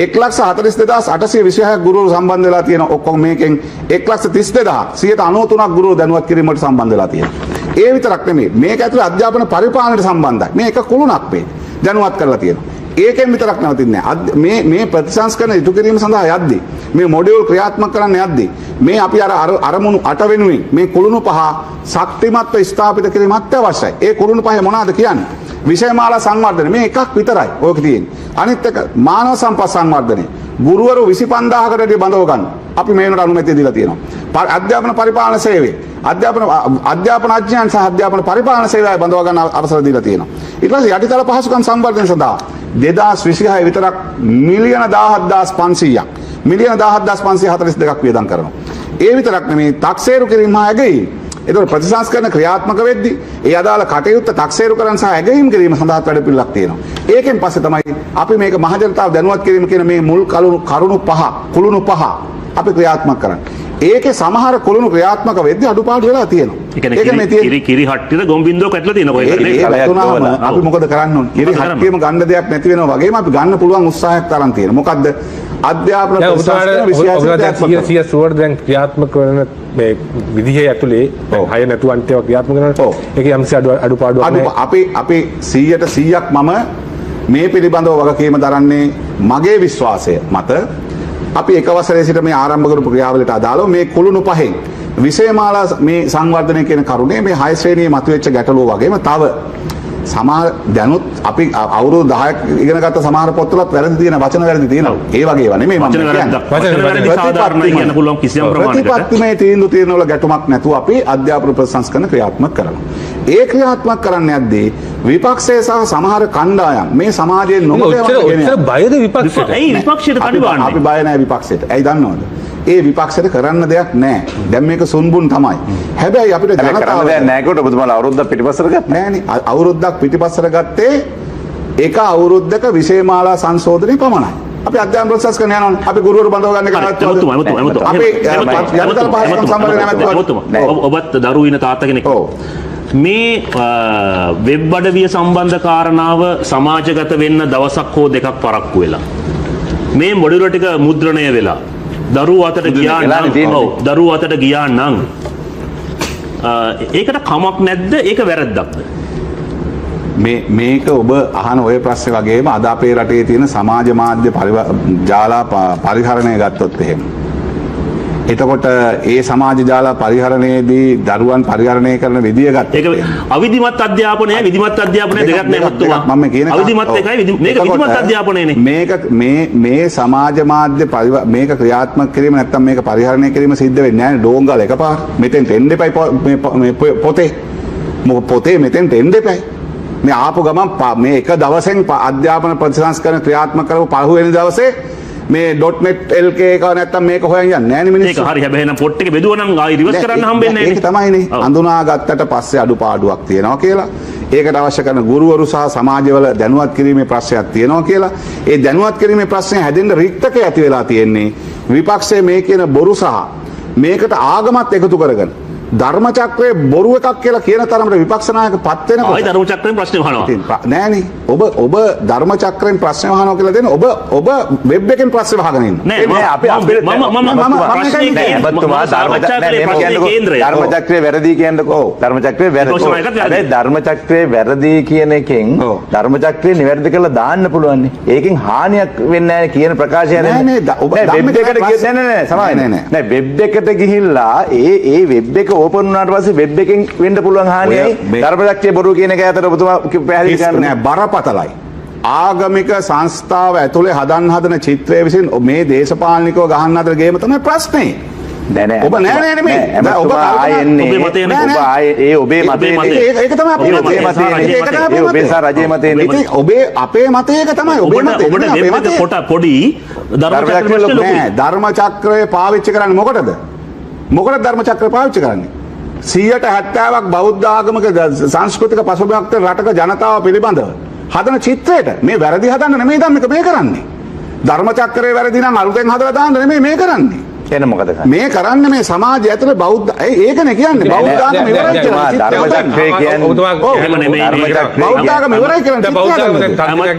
Speaker 2: 1,42,826 ගුරුවරු සම්බන්ධ වෙලා තියෙනවා. ඔක්කොම මේකෙන් 1,32,193ක් ගුරුවරු දැනුවත් කිරීමට සම්බන්ධ වෙලා තියෙනවා. ඒ විතරක් නෙමෙයි මේක ඇතුළේ අධ්‍යාපන පරිපාලනයට සම්බන්ධයි. මේ එක කුළුණක් වේ. දැනුවත් කරලා තියෙනවා. ඒකෙන් විතරක් නවතින්නේ නැහැ. මේ ප්‍රතිසංස්කරණ ඉටු කිරීම සඳහා යද්දී මේ මොඩියුල් ක්‍රියාත්මක කරන්න යද්දී මේ අපි අරමුණු 8 වෙනුවෙන් මේ කුළුණු පහ ශක්තිමත්ව ස්ථාපිත කිරීම අත්‍යවශ්‍යයි. ඒ කුළුණු පහේ මොනවාද කියන්නේ? විෂයමාලා සංවර්ධනය මේ එකක් විතරයි ඕක තියෙන්නේ. අනිත් එක මානව සම්පත් සංවර්ධනය. ගුරුවරු 25000කට වැඩි බඳව ගන්න. අපි මේ වෙනට අනුමැතිය දීලා තියෙනවා. අධ්‍යාපන පරිපාලන සේවය අධ්‍යාපන අධ්‍යයන සහ අධ්‍යාපන පරිපාලන සේවය බඳව ගන්න අවසර දීලා තියෙනවා. ඊට පස්සේ යටිතල පහසුකම් සංවර්ධනය සඳහා 2026 විතරක් මිලියන 17500ක් මිලියන 17542ක් වියදම් කරනවා. ඒ විතරක් නෙමෙයි තක්සේරු කිරීම හා ඇගයීම. ඒතකොට ප්‍රතිසංස්කරණ ක්‍රියාත්මක වෙද්දී ඒ අදාළ කටයුත්ත තක්සේරු කරන සහ ඇගයීම් කිරීම සඳහා වැඩපිළිවෙලක් තියෙනවා. ඒකෙන් පස්සේ තමයි අපි මේක මහජනතාව දැනුවත් කිරීම කියන මේ මුල් කුළුණු පහ අපි ක්‍රියාත්මක කරන්නේ. ඒකේ සමහර කුළුණු ක්‍රියාත්මක වෙද්දී අඩුපාඩු වෙලා තියෙනවා.
Speaker 4: ඒක මේ කිරි හට්ටියට ගොම්බින්දුවක් ඇట్లా තියෙනවා කොහෙද
Speaker 2: අපි මොකද කරන්න ඕනේ? කිරි හට්ටියම ගන්න දෙයක් නැති වෙනවා වගේම අපි ගන්න පුළුවන් උත්සාහයක් තරම් තියෙනවා. මොකද්ද? අධ්‍යාපන
Speaker 1: ප්‍රතිශතයට දැන් ක්‍රියාත්මක වෙන මේ විදිහේ ඇතුලේ හය නැතුව අන්තිම ක්‍රියාත්මක කරනවා. ඒක යම්සි අඩුපාඩුවක් නැහැ.
Speaker 2: අපි 100%ක් මම මේ පිළිබඳව වගකීම දරන්නේ මගේ විශ්වාසය මත. අපි එක වසරේ සිට මේ ආරම්භ කරපු ක්‍රියාවලියට අදාළව මේ කුළුණු පහෙන් විෂයමාලා මේ සංවර්ධනය කියන කරුණේ මේ 6 ශ්‍රේණියේ මතුවෙච්ච ගැටලුව වගේම තව සමහර දැනුත් අපි අවුරුදු 10ක් ඉගෙන ගත්ත සමහර පොත්වලත් වැරදි තියෙන වචන වැරදි තියෙනවා. ඒ වගේව නෙමෙයි මම කියන්නේ.
Speaker 4: සාධාරණයි කියන පුළුවන් කිසියම් ප්‍රමාණයකට.
Speaker 2: ප්‍රතිපත්තිමය තීන්දුව తీරන වල ගැටුමක් නැතුව අපි අධ්‍යාපන ප්‍රතිසංස්කරණ ක්‍රියාත්මක කරනවා. ඒ ක්‍රියාත්මක කරන්න යද්දී විපක්ෂයේ සහ සමහර කණ්ඩායම් මේ සමාජයේ
Speaker 1: ඔච්චර බයද විපක්ෂයට?
Speaker 4: ඇයි විපක්ෂයට කඩිබාන්නේ?
Speaker 2: අපි බය නැහැ විපක්ෂයට. ඇයි දන්නවද? ඒ විපක්ෂයට කරන්න දෙයක් නැහැ. දැන් මේක සුන්බුන් තමයි. හැබැයි අපිට ජනතාව
Speaker 3: කරන්න දෙයක් නැහැ කොට ඔබතුමාලා අවුරුද්දක් පිටිපස්සට ගත්තා.
Speaker 2: නෑනේ. අවුරුද්දක් පිටිපස්සට ගත්තේ එක අවුරුද්දක විෂයමාලා සංශෝධනය පමණයි. අපි අධ්‍යාපන ප්‍රොසෙස් කරන යනවා. අපි ගුරුවරු බඳව ගන්න එක
Speaker 4: අපි ඔබත් දරුවෝ ඉන්න තාත්තා කෙනෙක්. මේ වෙබ් අඩවිය සම්බන්ධ කාරණාව සමාජගත වෙන්න දවසක් හෝ දෙකක් පරක්කු වෙලා මේ මොඩියුලර් ටික මුද්‍රණය වෙලා දරුවෝ අතට ගියා නම් ඒකට කමක් නැද්ද? ඒක වැරද්දක්ද?
Speaker 2: මේක ඔබ අහන ඔය ප්‍රශ්නේ වගේම අද අපේ රටේ තියෙන සමාජ මාධ්‍ය ජාලා පරිහරණය ගත්තොත් එහෙම. එතකොට ඒ සමාජ ජාලා පරිහරණයේදී දරුවන් පරිහරණය කරන විදිය ගත්තා.
Speaker 4: ඒක අවිධිමත් අධ්‍යාපනය විධිමත් අධ්‍යාපනය දෙකක් නේ මුතුමා.
Speaker 2: මම කියන
Speaker 4: අවිධිමත් එකයි මේක විධිමත් අධ්‍යාපනයනේ.
Speaker 2: මේ සමාජ මාධ්‍ය මේක ක්‍රියාත්මක කිරීම නැත්නම් මේක පරිහරණය කිරීම සිද්ධ වෙන්නේ නැහැ ඩෝංගල එකපාර. මෙතෙන් එන්න එපයි මේ පොතේ මෙතෙන් එන්න එපයි. මේ ආපු ගමන් මේ එක දවසෙන් අධ්‍යාපන ප්‍රතිසංස්කරණ ක්‍රියාත්මක කරපු පළවෙනි දවසේ මේ .net lk එක නැත්තම් මේක හොයන් යන්නේ නෑනේ
Speaker 4: ඒක
Speaker 2: මිනිස්සු.
Speaker 4: හරි හැබැයි නම් පොට් එක බෙදුවා නම් ආයි රිවර්ස් කරන්න හම්බෙන්නේ
Speaker 2: ඒක තමයිනේ.
Speaker 4: ඔව්.
Speaker 2: අඳුනාගත්තට පස්සේ අඩුපාඩුවක් තියෙනවා කියලා. ඒකට අවශ්‍ය කරන ගුරුවරු සහ සමාජවල දැනුවත් කිරීමේ ප්‍රශ්නයක් තියෙනවා කියලා. ඒ දැනුවත් කිරීමේ ප්‍රශ්නය හැදෙන්න රික්තක ඇති වෙලා තියෙන්නේ. විපක්ෂයේ මේ කියන බොරු සහ මේකට ආගමත් එකතු කරගෙන ධර්ම චක්‍රයේ බොරු එකක් කියලා කියන තරමට විපක්ෂ ናයක පත්
Speaker 4: ආයි
Speaker 2: වෙනකොට
Speaker 4: ධර්ම චක්‍රයෙන් ප්‍රශ්නේ අහනවා.
Speaker 2: ඉතින් නෑනේ ඔබ ධර්ම චක්‍රයෙන් ප්‍රශ්න අහනවා කියලා දෙන ඔබ වෙබ් එකෙන් ප්‍රශ්න අහගෙන ඉන්න.
Speaker 4: නෑ
Speaker 3: නෑ, අපි අපිට-
Speaker 4: ප්‍රශ්නේ
Speaker 3: නෑ, ඔබතුමා ධර්ම චක්‍රය වැරදි කියන්නකෝ. ධර්ම චක්‍රය වැරදි.
Speaker 4: විපක්ෂ නායකත් වැරදි.
Speaker 3: හැබැයි ධර්ම චක්‍රය වැරදි කියන එකෙන්
Speaker 2: ඔව්.
Speaker 3: ධර්ම චක්‍රය නිවැරදි කරලා දාන්න පුළුවන්. ඒකෙන් හානියක් වෙන්නේ නැහැ කියන ප්‍රකාශය
Speaker 2: නෑ,
Speaker 3: හරිනේ.
Speaker 2: නෑ, ඔබ
Speaker 3: නෑ,
Speaker 2: ධර්ම
Speaker 3: වෙබ් එකට
Speaker 2: චක්‍රය
Speaker 3: ගිය- නෑ, නෑ, සමාවෙන්න.
Speaker 2: නෑ, නෑ.
Speaker 3: නෑ, වෙබ් එකට ගිහිල්ලා ඒ වෙබ් එක ඕපන් වුණාට පස්සේ වෙබ් එකෙන් වෙන්න පුළුවන් හානියයි
Speaker 2: ඔය මේ-
Speaker 3: ධර්ම චක්‍රය බොරු කියන එක අතර ඔබතුමා පැහැදිලි කරන්න.
Speaker 2: නෑ බරපතලයි. ආගමික සංස්ථාව ඇතුලේ හදන චිත්‍රය විසින් මේ දේශපාලනිකව ගහන්න හදන ගේම තමයි ප්‍රශ්නේ.
Speaker 3: නෑ නෑ
Speaker 2: ඔබ නෑ නෑ නෙමෙයි.
Speaker 3: නෑ, ඔබ
Speaker 2: කල්පනා-
Speaker 3: ආයේ එන්නේ
Speaker 4: ඔබේ මතය නේ.
Speaker 3: ඔබ ආයේ ඒ ඔබේ
Speaker 4: ඒ
Speaker 3: මතය
Speaker 4: ඔබේ
Speaker 3: නේ.
Speaker 2: ඒක තමයි අපේ
Speaker 3: ඒ
Speaker 2: මතය.
Speaker 3: ඔබේ මතය නේ.
Speaker 2: ඒක තමයි අපේ
Speaker 3: ඒ ඔබේ
Speaker 2: මතය.
Speaker 3: සහ රජයේ මතය නේ.
Speaker 2: ඉතින් ඔබේ අපේ මතය ඒක තමයි ඔබේ
Speaker 4: ඔබට
Speaker 2: මතය.
Speaker 4: ඔබට
Speaker 2: නෙමෙයි,
Speaker 4: වෙබ්
Speaker 2: අපේ
Speaker 4: එක
Speaker 2: මතය.
Speaker 4: පොඩි ධර්ම චක්‍රය ප්‍රශ්නේ ලොකුයි.
Speaker 2: නෑ ධර්ම චක්‍රය පාවිච්චි කරන්නේ මොකටද? මොකටද ධර්ම චක්‍රය පාවිච්චි කරන්නේ? 70%ක් බෞද්ධ ආගමික සංස්කෘතික පසුබිමක් තියෙන රටක ජනතාව පිළිබඳව හදන චිත්‍රයට මේ වැරදි හදන්න නෙමෙයි ධම්මික මේ කරන්නේ. ධර්ම චක්‍රයේ වැරදි නම් අලුතෙන් හදලා දාන්න නෙමෙයි මේ කරන්නේ.
Speaker 3: එන මොකද කරන්නේ?
Speaker 2: මේ කරන්නේ මේ සමාජය ඇතුලේ බෞද්ධ ඒකනේ කියන්නේ බෞද්ධ ආගම ඉවරයි කියලා.
Speaker 3: ධර්ම චක්‍රය කියන්නේ
Speaker 4: එහෙම නෙමෙයි.
Speaker 3: ධර්ම චක්‍රය
Speaker 2: බෞද්ධ ආගම ඉවරයි කියලා
Speaker 1: බෞද්ධ
Speaker 2: චිත්‍රය.